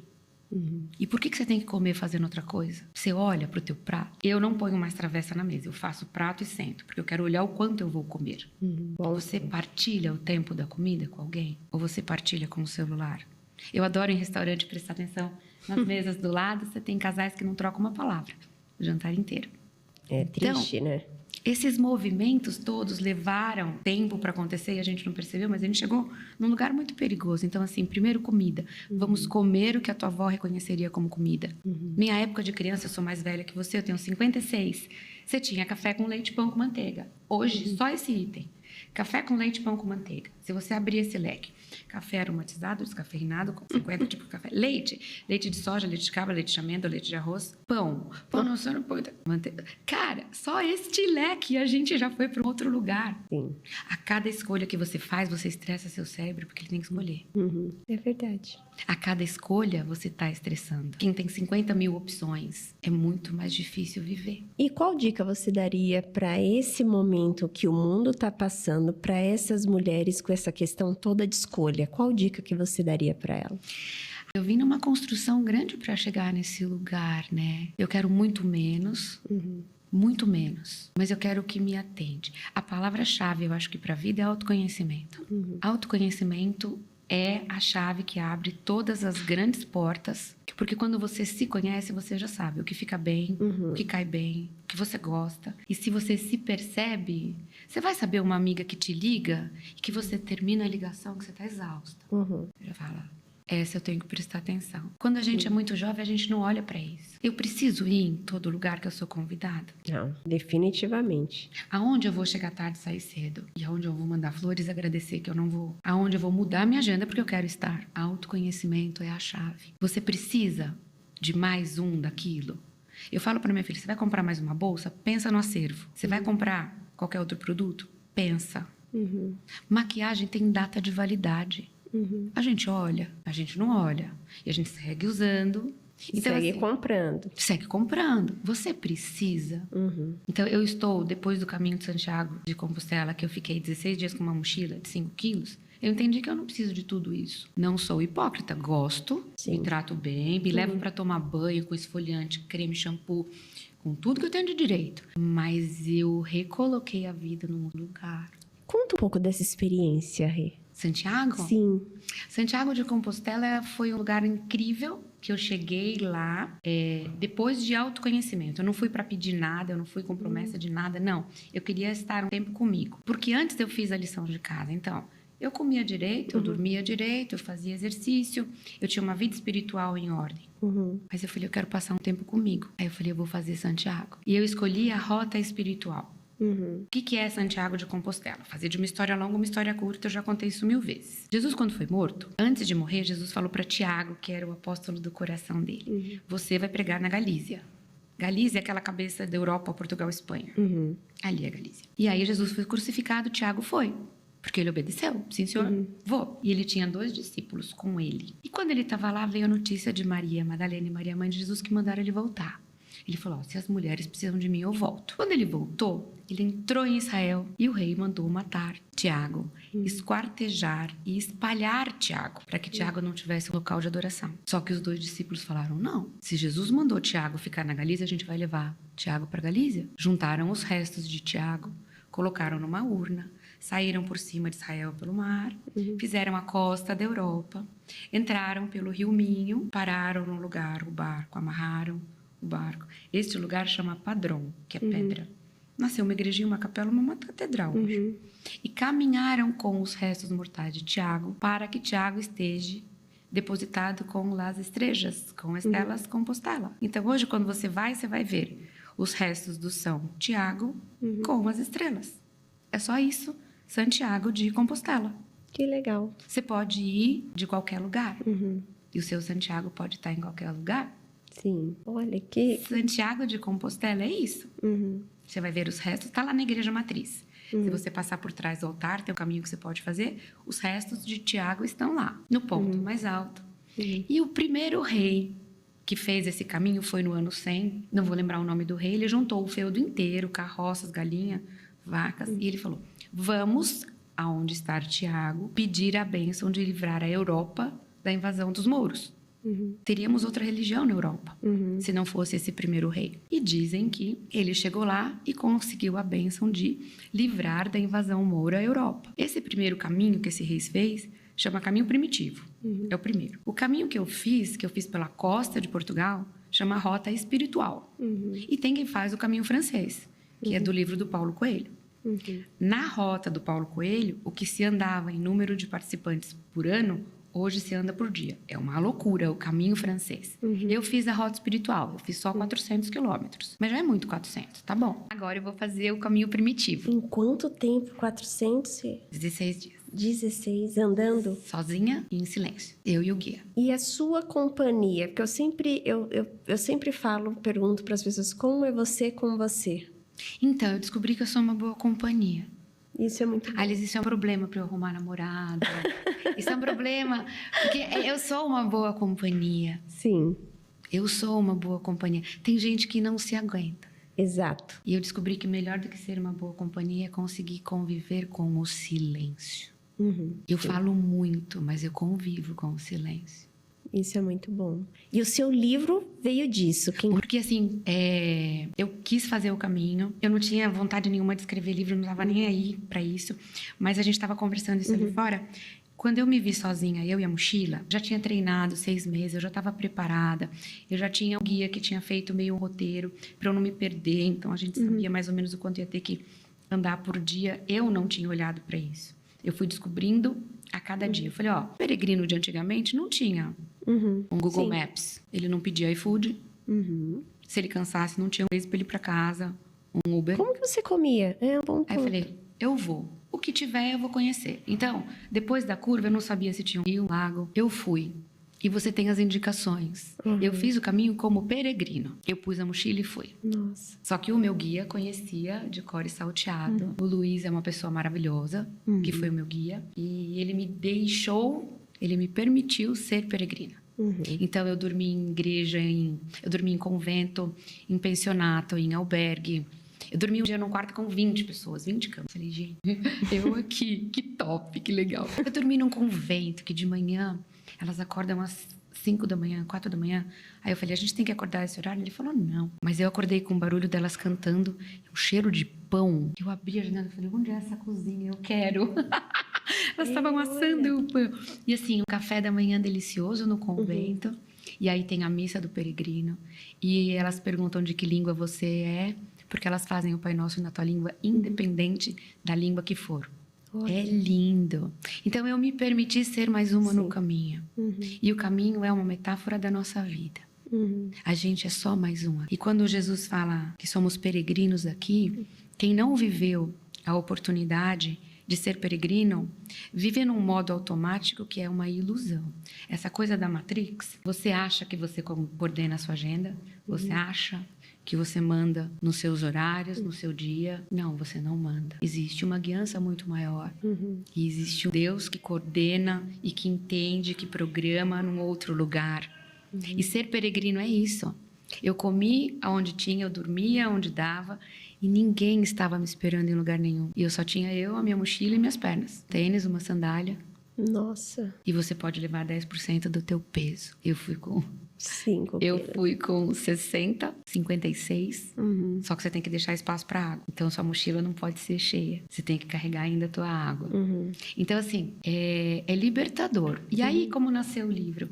E por que você tem que comer fazendo outra coisa? Você olha para o teu prato. Eu não ponho mais travessa na mesa. Eu faço o prato e sento, porque eu quero olhar o quanto eu vou comer. Você partilha o tempo da comida com alguém? Ou você partilha com o celular? Eu adoro em restaurante prestar atenção. Nas mesas do lado, você tem casais que não trocam uma palavra o jantar inteiro. É triste, né? Esses movimentos todos levaram tempo para acontecer e a gente não percebeu, mas a gente chegou num lugar muito perigoso. Então, assim, primeiro comida. Vamos comer o que a tua avó reconheceria como comida. Minha época de criança, eu sou mais velha que você, eu tenho 56. Você tinha café com leite e pão com manteiga. Hoje, só esse item. Café com leite e pão com manteiga. Se você abrir esse leque, café aromatizado, descafeinado, com 50 tipos de café. Leite de soja, leite de cabra, leite de amêndoa, leite de arroz. Pão não só no pão, manteiga. Cara, só este leque a gente já foi para um outro lugar. Sim. A cada escolha que você faz, você estressa seu cérebro, porque ele tem que escolher. É verdade. A cada escolha, você está estressando. Quem tem 50 mil opções, é muito mais difícil viver. E qual dica você daria para esse momento que o mundo está passando, passando para essas mulheres com essa questão toda de escolha, qual dica que você daria para elas? Eu vim numa construção grande para chegar nesse lugar, né? Eu quero muito menos, muito menos, mas eu quero que me atende. A palavra-chave, eu acho que para a vida é autoconhecimento. Autoconhecimento é a chave que abre todas as grandes portas, porque quando você se conhece, você já sabe o que fica bem, o que cai bem, o que você gosta. E se você se percebe, você vai saber uma amiga que te liga e que você termina a ligação que você está exausta. Você já fala, essa eu tenho que prestar atenção. Quando a gente é muito jovem, a gente não olha para isso. Eu preciso ir em todo lugar que eu sou convidada? Não, definitivamente. Aonde eu vou chegar tarde e sair cedo? E aonde eu vou mandar flores e agradecer que eu não vou? Aonde eu vou mudar minha agenda porque eu quero estar? Autoconhecimento é a chave. Você precisa de mais um daquilo? Eu falo para minha filha, você vai comprar mais uma bolsa? Pensa no acervo. Você vai comprar qualquer outro produto? Pensa. Maquiagem tem data de validade. A gente olha, a gente não olha. E a gente segue usando. Então, segue comprando. Segue comprando. Você precisa. Então, eu estou, depois do caminho de Santiago de Compostela, que eu fiquei 16 dias com uma mochila de 5 quilos, eu entendi que eu não preciso de tudo isso. Não sou hipócrita, gosto, me trato bem, me levo para tomar banho com esfoliante, creme, shampoo, com tudo que eu tenho de direito. Mas eu recoloquei a vida num lugar. Conta um pouco dessa experiência, Rê. Santiago? Sim. Santiago de Compostela foi um lugar incrível que eu cheguei lá depois de autoconhecimento. Eu não fui para pedir nada, eu não fui com promessa de nada, não. Eu queria estar um tempo comigo. Porque antes eu fiz a lição de casa, então... Eu comia direito, eu dormia direito, eu fazia exercício, eu tinha uma vida espiritual em ordem. Mas eu falei, eu quero passar um tempo comigo. Aí eu falei, eu vou fazer Santiago. E eu escolhi a rota espiritual. O que é Santiago de Compostela? Fazer de uma história longa uma história curta, eu já contei isso 1000 vezes. Jesus, quando foi morto, antes de morrer, Jesus falou para Tiago, que era o apóstolo do coração dele, você vai pregar na Galícia. Galícia é aquela cabeça da Europa, Portugal, Espanha. Ali é Galícia. E aí Jesus foi crucificado, Tiago foi. Porque ele obedeceu. Sim, senhor, vou. E ele tinha 2 discípulos com ele. E quando ele estava lá, veio a notícia de Maria Madalena e Maria, mãe de Jesus, que mandaram ele voltar. Ele falou, se as mulheres precisam de mim, eu volto. Quando ele voltou, ele entrou em Israel e o rei mandou matar Tiago, esquartejar e espalhar Tiago, para que Tiago não tivesse um local de adoração. Só que os 2 discípulos falaram, não, se Jesus mandou Tiago ficar na Galícia, a gente vai levar Tiago para Galícia. Juntaram os restos de Tiago, colocaram numa urna, saíram por cima de Israel pelo mar, fizeram a costa da Europa, entraram pelo rio Minho, pararam num lugar, o barco, amarraram o barco. Este lugar chama Padrão, que é pedra. Nasceu uma igrejinha, uma capela, uma catedral hoje. E caminharam com os restos mortais de Tiago para que Tiago esteja depositado com as estrelas, com estelas Compostela. Então, hoje, quando você vai ver os restos do São Tiago com as estrelas. É só isso. Santiago de Compostela. Que legal. Você pode ir de qualquer lugar. E o seu Santiago pode estar em qualquer lugar. Sim. Olha que... Santiago de Compostela é isso. Você vai ver os restos, está lá na igreja matriz. Se você passar por trás do altar, tem um caminho que você pode fazer. Os restos de Tiago estão lá, no ponto mais alto. E o primeiro rei que fez esse caminho foi no ano 100. Não vou lembrar o nome do rei. Ele juntou o feudo inteiro, carroças, galinha, vacas. E ele falou... Vamos, aonde está Tiago, pedir a bênção de livrar a Europa da invasão dos mouros. Teríamos outra religião na Europa, se não fosse esse primeiro rei. E dizem que ele chegou lá e conseguiu a bênção de livrar da invasão moura a Europa. Esse primeiro caminho que esse rei fez, chama caminho primitivo. É o primeiro. O caminho que eu fiz pela costa de Portugal, chama rota espiritual. E tem quem faz o caminho francês, que é do livro do Paulo Coelho. Na rota do Paulo Coelho, o que se andava em número de participantes por ano, hoje se anda por dia. É uma loucura o caminho francês. Eu fiz a rota espiritual, eu fiz só 400 quilômetros. Mas já é muito 400, tá bom. Agora eu vou fazer o caminho primitivo. Em quanto tempo? 400? 16 dias. 16, andando? Sozinha e em silêncio. Eu e o guia. E a sua companhia? Porque eu sempre pergunto para as pessoas, como é você com você? Então, eu descobri que eu sou uma boa companhia. Isso é muito bom. Aliás, isso é um problema para eu arrumar namorado. Isso é um problema, porque eu sou uma boa companhia. Sim. Eu sou uma boa companhia. Tem gente que não se aguenta. Exato. E eu descobri que melhor do que ser uma boa companhia é conseguir conviver com o silêncio. Eu falo muito, mas eu convivo com o silêncio. Isso é muito bom. E o seu livro veio disso. Porque, assim, eu quis fazer o caminho. Eu não tinha vontade nenhuma de escrever livro, não estava nem aí para isso. Mas a gente estava conversando isso ali fora. Quando eu me vi sozinha, eu e a mochila, já tinha treinado 6 meses, eu já estava preparada. Eu já tinha um guia que tinha feito meio um roteiro para eu não me perder. Então, a gente sabia mais ou menos o quanto ia ter que andar por dia. Eu não tinha olhado para isso. Eu fui descobrindo a cada dia. Eu falei, peregrino de antigamente não tinha um Google Maps. Ele não pedia iFood. Se ele cansasse, não tinha um Waze para ele ir para casa, um Uber. Como que você comia? É um bom ponto. Aí eu falei, eu vou. O que tiver, eu vou conhecer. Então, depois da curva, eu não sabia se tinha um rio, um lago. Eu fui. E você tem as indicações. Eu fiz o caminho como peregrino. Eu pus a mochila e fui. Nossa. Só que o meu guia conhecia de cor e salteado. O Luiz é uma pessoa maravilhosa, que foi o meu guia. E ele me deixou, ele me permitiu ser peregrina. Então, eu dormi em igreja, eu dormi em convento, em pensionato, em albergue. Eu dormi um dia num quarto com 20 pessoas, 20 camas. Falei, gente, eu aqui, que top, que legal. Eu dormi num convento que de manhã elas acordam às 5 da manhã, 4 da manhã. Aí eu falei, a gente tem que acordar esse horário? Ele falou, não. Mas eu acordei com o barulho delas cantando, um cheiro de pão. Eu abri a janela e falei, onde é essa cozinha? Eu quero. Elas estavam assando o pão. E assim, um café da manhã delicioso no convento. E aí tem a missa do peregrino. E elas perguntam de que língua você é, porque elas fazem o Pai Nosso na tua língua, independente da língua que for. É lindo. Então, eu me permiti ser mais uma no caminho. E o caminho é uma metáfora da nossa vida. A gente é só mais uma. E quando Jesus fala que somos peregrinos aqui, quem não viveu a oportunidade de ser peregrino, vive num modo automático que é uma ilusão. Essa coisa da Matrix, você acha que você coordena a sua agenda, você acha que você manda nos seus horários, no seu dia. Não, você não manda. Existe uma guiança muito maior. E existe um Deus que coordena e que entende, que programa num outro lugar. E ser peregrino é isso. Eu comi aonde tinha, eu dormia onde dava e ninguém estava me esperando em lugar nenhum. E eu só tinha eu, a minha mochila e minhas pernas. Tênis, uma sandália. Nossa. E você pode levar 10% do teu peso. Eu fui com 60, 56. Só que você tem que deixar espaço para água. Então, sua mochila não pode ser cheia. Você tem que carregar ainda a tua água. Então, assim, é libertador. E aí, como nasceu o livro?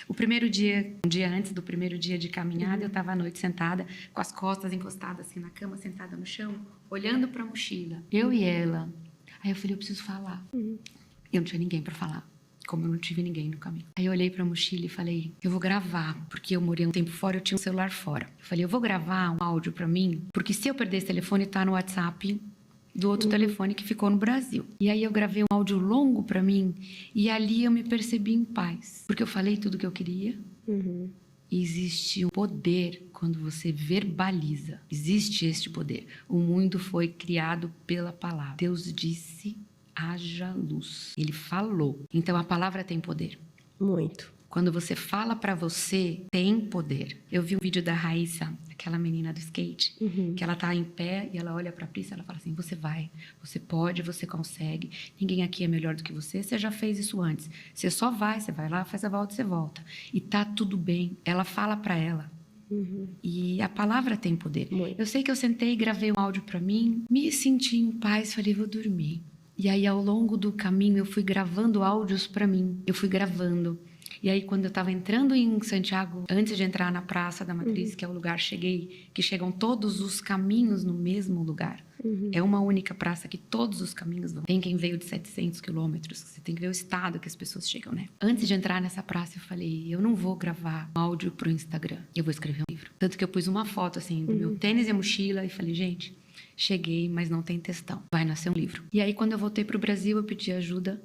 O primeiro dia, um dia antes do primeiro dia de caminhada, eu estava à noite sentada, com as costas encostadas assim na cama, sentada no chão, olhando para a mochila. Eu e ela. Aí eu falei, eu preciso falar. Eu não tinha ninguém para falar. Como eu não tive ninguém no caminho. Aí eu olhei pra mochila e falei, eu vou gravar, porque eu morei um tempo fora, eu tinha um celular fora. Eu falei, eu vou gravar um áudio pra mim, porque se eu perder esse telefone, tá no WhatsApp do outro telefone que ficou no Brasil. E aí eu gravei um áudio longo pra mim, e ali eu me percebi em paz. Porque eu falei tudo que eu queria. E existe um poder quando você verbaliza. Existe este poder. O mundo foi criado pela palavra. Deus disse, haja luz. Ele falou. Então a palavra tem poder. Muito. Quando você fala pra você, tem poder. Eu vi um vídeo da Raíssa, aquela menina do skate, que ela tá em pé e ela olha pra pista e ela fala assim, você vai, você pode, você consegue. Ninguém aqui é melhor do que você já fez isso antes. Você só vai, você vai lá, faz a volta e você volta. E tá tudo bem. Ela fala pra ela. E a palavra tem poder. Muito. Eu sei que eu sentei e gravei um áudio pra mim, me senti em paz, falei, vou dormir. E aí, ao longo do caminho, eu fui gravando áudios pra mim. Eu fui gravando. E aí, quando eu estava entrando em Santiago, antes de entrar na Praça da Matriz, que é o lugar que chegam todos os caminhos no mesmo lugar. É uma única praça que todos os caminhos vão. Tem quem veio de 700 quilômetros. Você tem que ver o estado que as pessoas chegam, né? Antes de entrar nessa praça, eu falei, eu não vou gravar áudio pro Instagram. Eu vou escrever um livro. Tanto que eu pus uma foto, assim, do meu tênis e a mochila e falei, gente, cheguei, mas não tem textão. Vai nascer um livro. E aí, quando eu voltei pro Brasil, eu pedi ajuda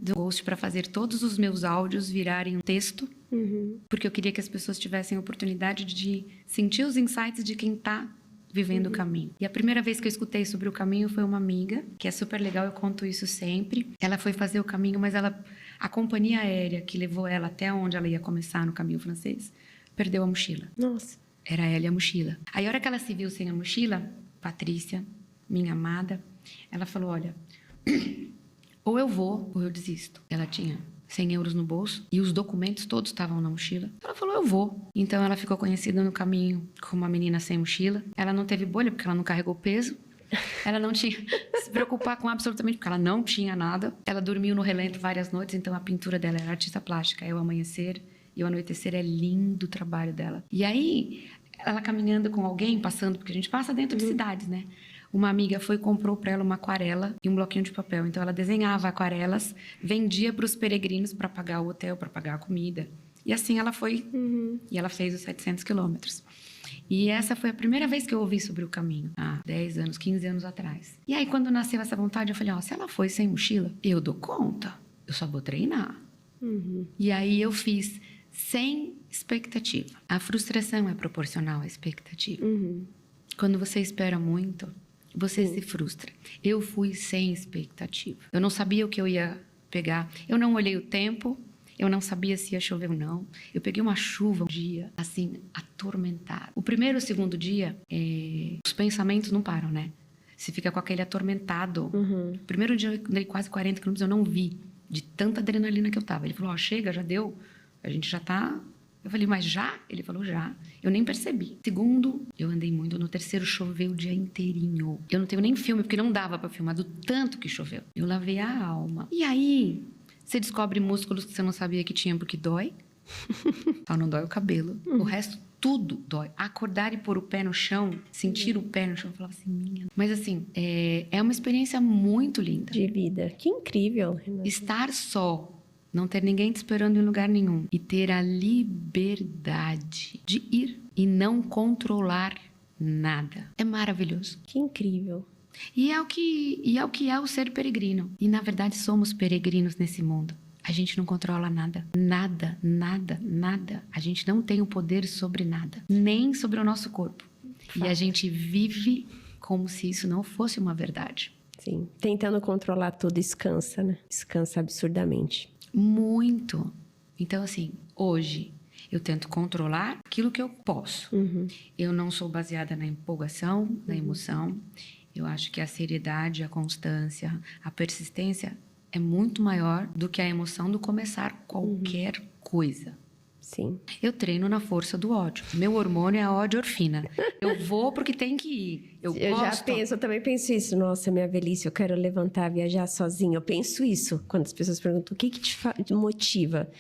do Ghost para fazer todos os meus áudios virarem um texto. Porque eu queria que as pessoas tivessem a oportunidade de sentir os insights de quem tá vivendo o caminho. E a primeira vez que eu escutei sobre o caminho foi uma amiga, que é super legal, eu conto isso sempre. Ela foi fazer o caminho, mas a companhia aérea que levou ela até onde ela ia começar no caminho francês, perdeu a mochila. Nossa. Era ela e a mochila. Aí, a hora que ela se viu sem a mochila, Patrícia, minha amada, ela falou, olha, ou eu vou ou eu desisto. Ela tinha 100 euros no bolso e os documentos todos estavam na mochila. Ela falou, eu vou. Então, ela ficou conhecida no caminho como uma menina sem mochila. Ela não teve bolha porque ela não carregou peso. Ela não tinha que se preocupar com absolutamente, porque ela não tinha nada. Ela dormiu no relento várias noites, então a pintura dela era artista plástica. É o amanhecer e o anoitecer, é lindo o trabalho dela. E aí, ela caminhando com alguém, passando, porque a gente passa dentro de cidades, né? Uma amiga foi e comprou para ela uma aquarela e um bloquinho de papel. Então, ela desenhava aquarelas, vendia para os peregrinos para pagar o hotel, para pagar a comida. E assim ela foi, e ela fez os 700 quilômetros. E essa foi a primeira vez que eu ouvi sobre o caminho, há 10 anos, 15 anos atrás. E aí, quando nasceu essa vontade, eu falei, ó, se ela foi sem mochila, eu dou conta, eu só vou treinar. E aí, eu fiz sem expectativa. A frustração é proporcional à expectativa. Quando você espera muito, você se frustra. Eu fui sem expectativa. Eu não sabia o que eu ia pegar. Eu não olhei o tempo. Eu não sabia se ia chover ou não. Eu peguei uma chuva um dia, assim, atormentada. O primeiro e o segundo dia, os pensamentos não param, né? Você fica com aquele atormentado. O primeiro dia eu andei quase 40 quilômetros, eu não vi, de tanta adrenalina que eu tava. Ele falou, ó, chega, já deu. A gente já tá... Eu falei, mas já? Ele falou, já. Eu nem percebi. Segundo, eu andei muito. No terceiro, choveu o dia inteirinho. Eu não tenho nem filme, porque não dava pra filmar do tanto que choveu. Eu lavei a alma. E aí... Você descobre músculos que você não sabia que tinha porque dói. Só não dói o cabelo. O resto, tudo dói. Acordar e pôr o pé no chão, sentir o pé no chão, eu falava assim, minha... Mas assim, é uma experiência muito linda. De vida. Que incrível, Renata. Estar só, não ter ninguém te esperando em lugar nenhum. E ter a liberdade de ir e não controlar nada. É maravilhoso. Que incrível. E é o que é o ser peregrino. E, na verdade, somos peregrinos nesse mundo. A gente não controla nada. Nada, nada, nada. A gente não tem o poder sobre nada. Nem sobre o nosso corpo. Fato. E a gente vive como se isso não fosse uma verdade. Sim. Tentando controlar tudo, descansa, né? Descansa absurdamente. Muito. Então, assim, hoje... Eu tento controlar aquilo que eu posso. Eu não sou baseada na empolgação, na emoção. Eu acho que a seriedade, a constância, a persistência é muito maior do que a emoção do começar qualquer coisa. Sim. Eu treino na força do ódio. Meu hormônio é a ódio-orfina. Eu vou porque tem que ir. Eu gosto. Eu também penso isso. Nossa, minha velhice, eu quero levantar, viajar sozinha. Eu penso isso quando as pessoas perguntam o que te motiva.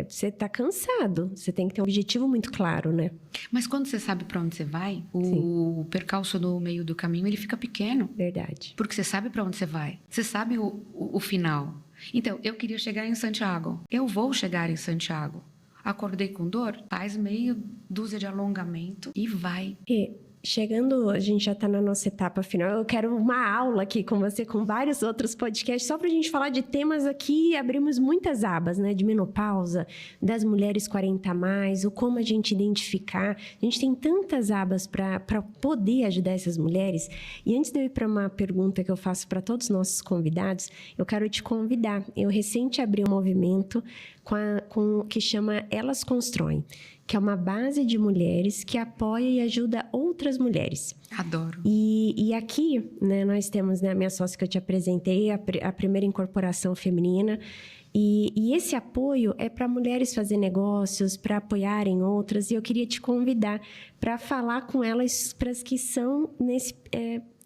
Você tá cansado, você tem que ter um objetivo muito claro, né? Mas quando você sabe para onde você vai, o percalço no meio do caminho, ele fica pequeno. Verdade. Porque você sabe para onde você vai, você sabe o final. Então, eu queria chegar em Santiago. Eu vou chegar em Santiago. Acordei com dor, faz meia dúzia de alongamento e vai. Chegando, a gente já está na nossa etapa final. Eu quero uma aula aqui com você, com vários outros podcasts, só para a gente falar de temas aqui. Abrimos muitas abas, né? De menopausa, das mulheres 40 a mais, o como a gente identificar. A gente tem tantas abas para poder ajudar essas mulheres. E antes de eu ir para uma pergunta que eu faço para todos os nossos convidados, eu quero te convidar. Eu recente abri um movimento que chama Elas Constroem, que é uma base de mulheres que apoia e ajuda outras mulheres. Adoro. E aqui, né, nós temos, né, a minha sócia que eu te apresentei, a primeira incorporação feminina. E esse apoio é para mulheres fazer negócios, para apoiarem outras. E eu queria te convidar para falar com elas, para as que são nesse...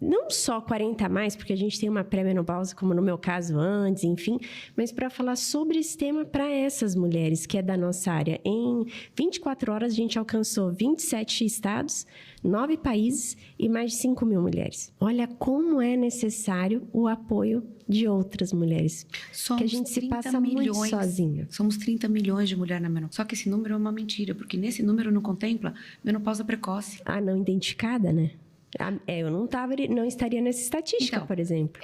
não só 40 a mais, porque a gente tem uma pré-menopausa, como no meu caso antes, enfim, mas para falar sobre esse tema para essas mulheres, que é da nossa área. Em 24 horas, a gente alcançou 27 estados, 9 países e mais de 5 mil mulheres. Olha como é necessário o apoio de outras mulheres. Somos que a gente se passa muito sozinha. Somos 30 milhões de mulheres na menopausa. Só que esse número é uma mentira, porque nesse número não contempla menopausa precoce. Não identificada, né? Eu não estaria nessa estatística, então, por exemplo.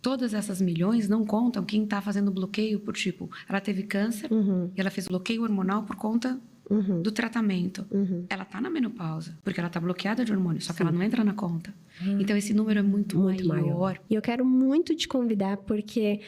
Todas essas milhões não contam quem está fazendo bloqueio por tipo... Ela teve câncer e ela fez bloqueio hormonal por conta do tratamento. Ela está na menopausa, porque ela está bloqueada de hormônio, só que ela não entra na conta. Então, esse número é muito maior. E eu quero muito te convidar, porque...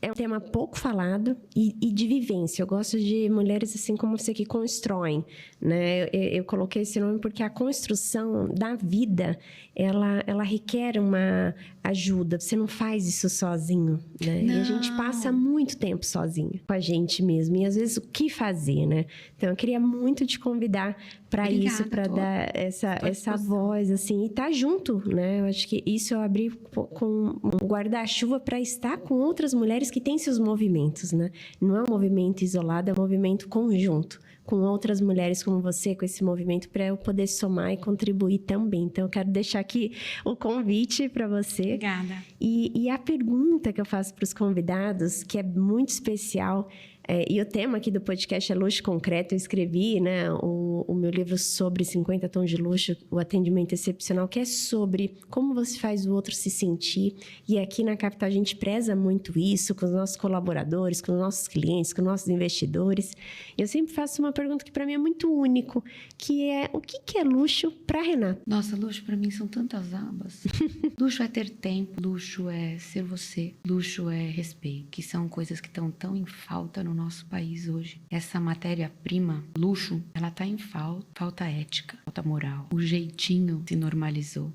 é um tema pouco falado e de vivência. Eu gosto de mulheres assim como você que constroem, né? Eu coloquei esse nome porque a construção da vida, ela requer uma ajuda. Você não faz isso sozinho, né? Não. E a gente passa muito tempo sozinho com a gente mesmo. E às vezes o que fazer, né? Então eu queria muito te convidar para isso, para dar essa voz assim e estar junto, né? Eu acho que isso eu abri com um guarda-chuva para estar com outras mulheres que têm seus movimentos, né? Não é um movimento isolado, é um movimento conjunto com outras mulheres como você, com esse movimento, para eu poder somar e contribuir também. Então, eu quero deixar aqui o convite para você. Obrigada. E a pergunta que eu faço para os convidados, que é muito especial, e o tema aqui do podcast é Luxo Concreto. Eu escrevi, né, o meu livro sobre 50 tons de luxo, o atendimento excepcional, que é sobre como você faz o outro se sentir. E aqui na Capital a gente preza muito isso com os nossos colaboradores, com os nossos clientes, com os nossos investidores. Eu sempre faço uma pergunta que para mim é muito único, que é o que é luxo para Renata? Nossa, luxo para mim são tantas abas. Luxo é ter tempo, luxo é ser você, luxo é respeito, que são coisas que estão tão em falta no nosso país hoje. Essa matéria-prima, luxo, ela tá em falta ética, falta moral. O jeitinho se normalizou.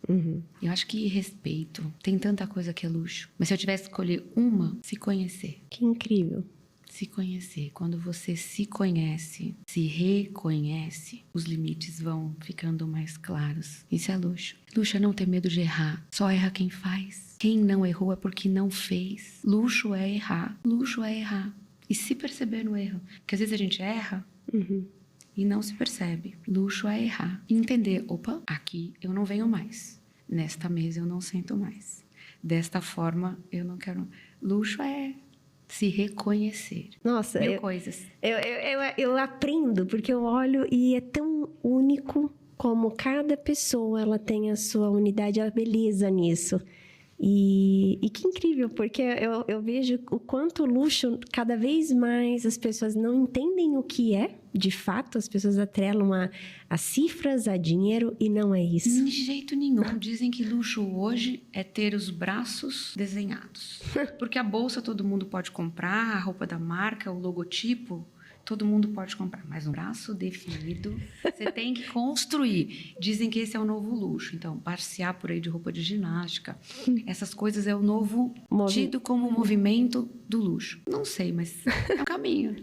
Uhum. Eu acho que respeito, tem tanta coisa que é luxo. Mas se eu tivesse que escolher uma, se conhecer. Que incrível. Se conhecer. Quando você se conhece, se reconhece, os limites vão ficando mais claros. Isso é luxo. Luxo é não ter medo de errar. Só erra quem faz. Quem não errou é porque não fez. Luxo é errar. Luxo é errar. E se perceber no erro. Porque às vezes a gente erra e não se percebe. Luxo é errar. E entender, opa, aqui eu não venho mais. Nesta mesa eu não sento mais. Desta forma eu não quero. Luxo é se reconhecer. Nossa, coisas. Eu aprendo, porque eu olho e é tão único como cada pessoa ela tem a sua unidade, a beleza nisso. E que incrível, porque eu vejo o quanto o luxo, cada vez mais as pessoas não entendem o que é, de fato, as pessoas atrelam a cifras, a dinheiro, e não é isso. De jeito nenhum. Dizem que luxo hoje é ter os braços desenhados. Porque a bolsa todo mundo pode comprar, a roupa da marca, o logotipo, todo mundo pode comprar. Mas um braço definido, você tem que construir. Dizem que esse é o novo luxo. Então, passear por aí de roupa de ginástica, essas coisas é o novo tido como movimento do luxo. Não sei, mas é um caminho.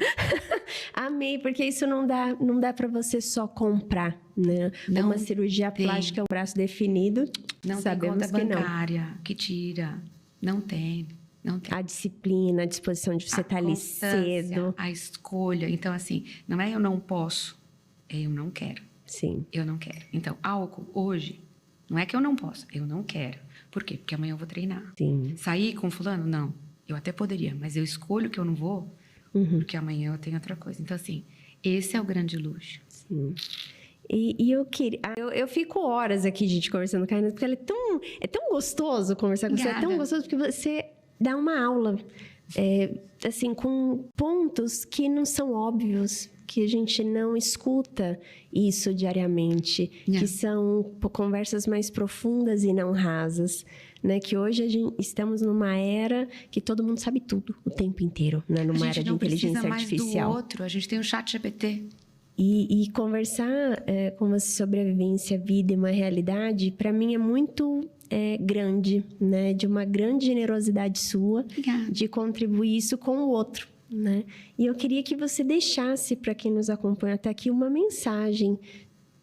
Amei, porque isso não dá para você só comprar, né? Não uma cirurgia plástica, um braço definido, não sabemos tem conta que bancária que tira. Não tem. Não tem. A disciplina, a disposição de você estar ali cedo. A escolha. Então, assim, não é eu não posso, é eu não quero. Sim. Eu não quero. Então, álcool, hoje, não é que eu não posso, eu não quero. Por quê? Porque amanhã eu vou treinar. Sim. Sair com fulano? Não. Eu até poderia, mas eu escolho que eu não vou, porque amanhã eu tenho outra coisa. Então, assim, esse é o grande luxo. Sim. E eu queria... Eu fico horas aqui, gente, conversando com a Renata, porque ela é tão gostoso conversar com você. É tão gostoso porque você dá uma aula, assim, com pontos que não são óbvios, que a gente não escuta isso diariamente, que são conversas mais profundas e não rasas, né? Que hoje estamos numa era que todo mundo sabe tudo o tempo inteiro, né? Numa era de inteligência artificial. A gente não precisa mais do outro, a gente tem o ChatGPT. E conversar com você sobre a vivência, a vida e uma realidade, para mim é muito grande, né? De uma grande generosidade sua. Obrigada. De contribuir isso com o outro, né? E eu queria que você deixasse para quem nos acompanha até aqui uma mensagem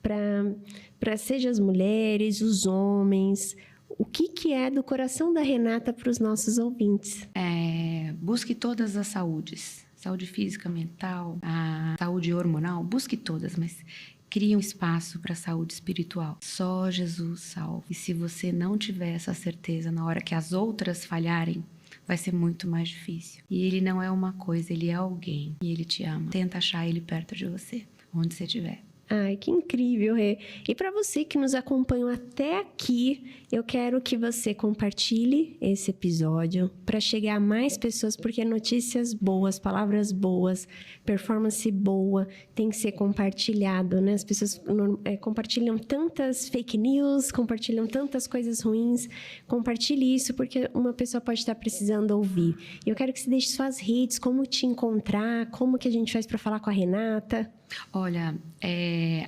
para seja as mulheres, os homens, o que é do coração da Renata para os nossos ouvintes. Busque todas as saúdes. Saúde física, mental, a saúde hormonal, busque todas, mas crie um espaço para a saúde espiritual. Só Jesus salva. E se você não tiver essa certeza na hora que as outras falharem, vai ser muito mais difícil. E ele não é uma coisa, ele é alguém. E ele te ama. Tenta achar ele perto de você, onde você estiver. Ai, que incrível, Rê. E para você que nos acompanhou até aqui, eu quero que você compartilhe esse episódio para chegar a mais pessoas, porque notícias boas, palavras boas, performance boa tem que ser compartilhado, né? As pessoas compartilham tantas fake news, compartilham tantas coisas ruins. Compartilhe isso, porque uma pessoa pode estar precisando ouvir. Eu quero que você deixe suas redes, como te encontrar, como que a gente faz para falar com a Renata. Olha,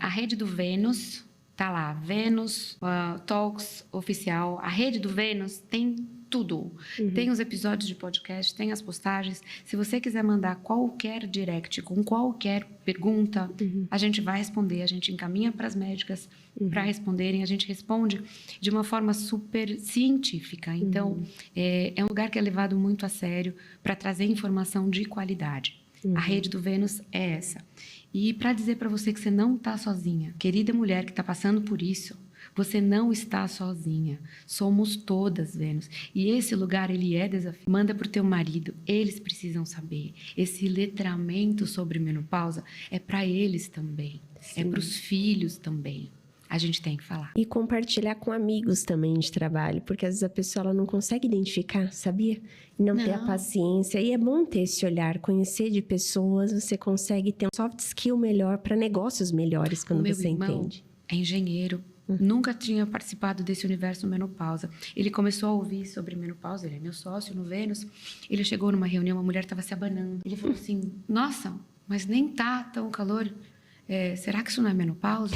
a rede do Vênus, tá lá, Vênus Talks Oficial. A rede do Vênus tem tudo. Tem os episódios de podcast, tem as postagens. Se você quiser mandar qualquer direct com qualquer pergunta, a gente vai responder. A gente encaminha para as médicas para responderem. A gente responde de uma forma super científica. Então, é um lugar que é levado muito a sério para trazer informação de qualidade. A rede do Vênus é essa. E para dizer para você que você não está sozinha, querida mulher que está passando por isso, você não está sozinha. Somos todas, Vênus. E esse lugar, ele é desafio. Manda para o teu marido, eles precisam saber. Esse letramento sobre menopausa é para eles também. Sim. É para os filhos também. A gente tem que falar. E compartilhar com amigos também de trabalho, porque às vezes a pessoa ela não consegue identificar, sabia? Não ter a paciência. E é bom ter esse olhar, conhecer de pessoas, você consegue ter um soft skill melhor para negócios melhores quando você entende. É engenheiro, nunca tinha participado desse universo menopausa. Ele começou a ouvir sobre menopausa, ele é meu sócio no Vênus. Ele chegou numa reunião, uma mulher estava se abanando. Ele falou assim, nossa, mas nem tá tão calor. Será que isso não é menopausa?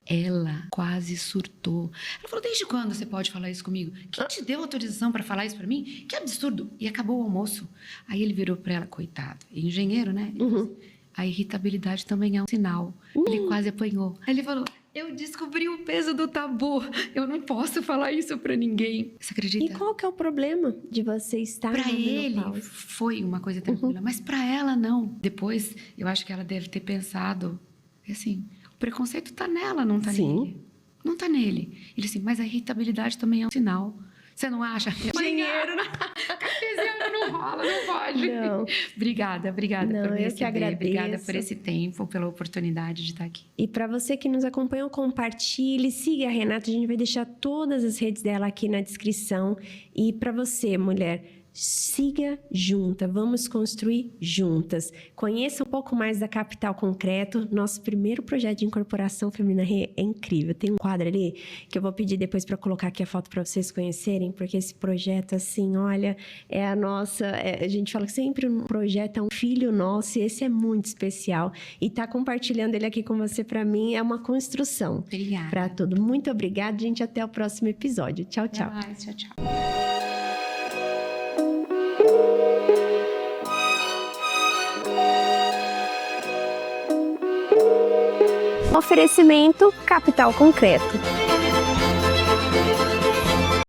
Ela quase surtou. Ela falou, desde quando você pode falar isso comigo? Quem te deu autorização para falar isso para mim? Que absurdo. E acabou o almoço. Aí ele virou para ela, coitado, engenheiro, né? Ele falou assim, a irritabilidade também é um sinal. Ele quase apanhou. Aí ele falou, eu descobri o peso do tabu. Eu não posso falar isso para ninguém. Você acredita? E qual que é o problema de você estar pra na menopausa? Ele foi uma coisa tranquila, mas para ela não. Depois, eu acho que ela deve ter pensado, assim, o preconceito tá nela, não tá nele. Não tá nele. Ele assim, mas a irritabilidade também é um sinal. Você não acha? Dinheiro, cartesiano não rola, não pode. Não. Obrigada por me eu que agradeço. Obrigada por esse tempo, pela oportunidade de estar aqui. E para você que nos acompanhou, compartilhe, siga a Renata, a gente vai deixar todas as redes dela aqui na descrição. E para você, mulher, siga junta, vamos construir juntas. Conheça um pouco mais da Capital Concreto, nosso primeiro projeto de incorporação feminina é incrível. Tem um quadro ali que eu vou pedir depois para colocar aqui a foto para vocês conhecerem, porque esse projeto, assim, olha, é a nossa... a gente fala que sempre um projeto é um filho nosso e esse é muito especial. E estar compartilhando ele aqui com você, para mim, é uma construção. Obrigada. Para tudo. Muito obrigada, gente. Até o próximo episódio. Tchau, tchau. Até mais. Tchau, tchau. Oferecimento Capital Concreto.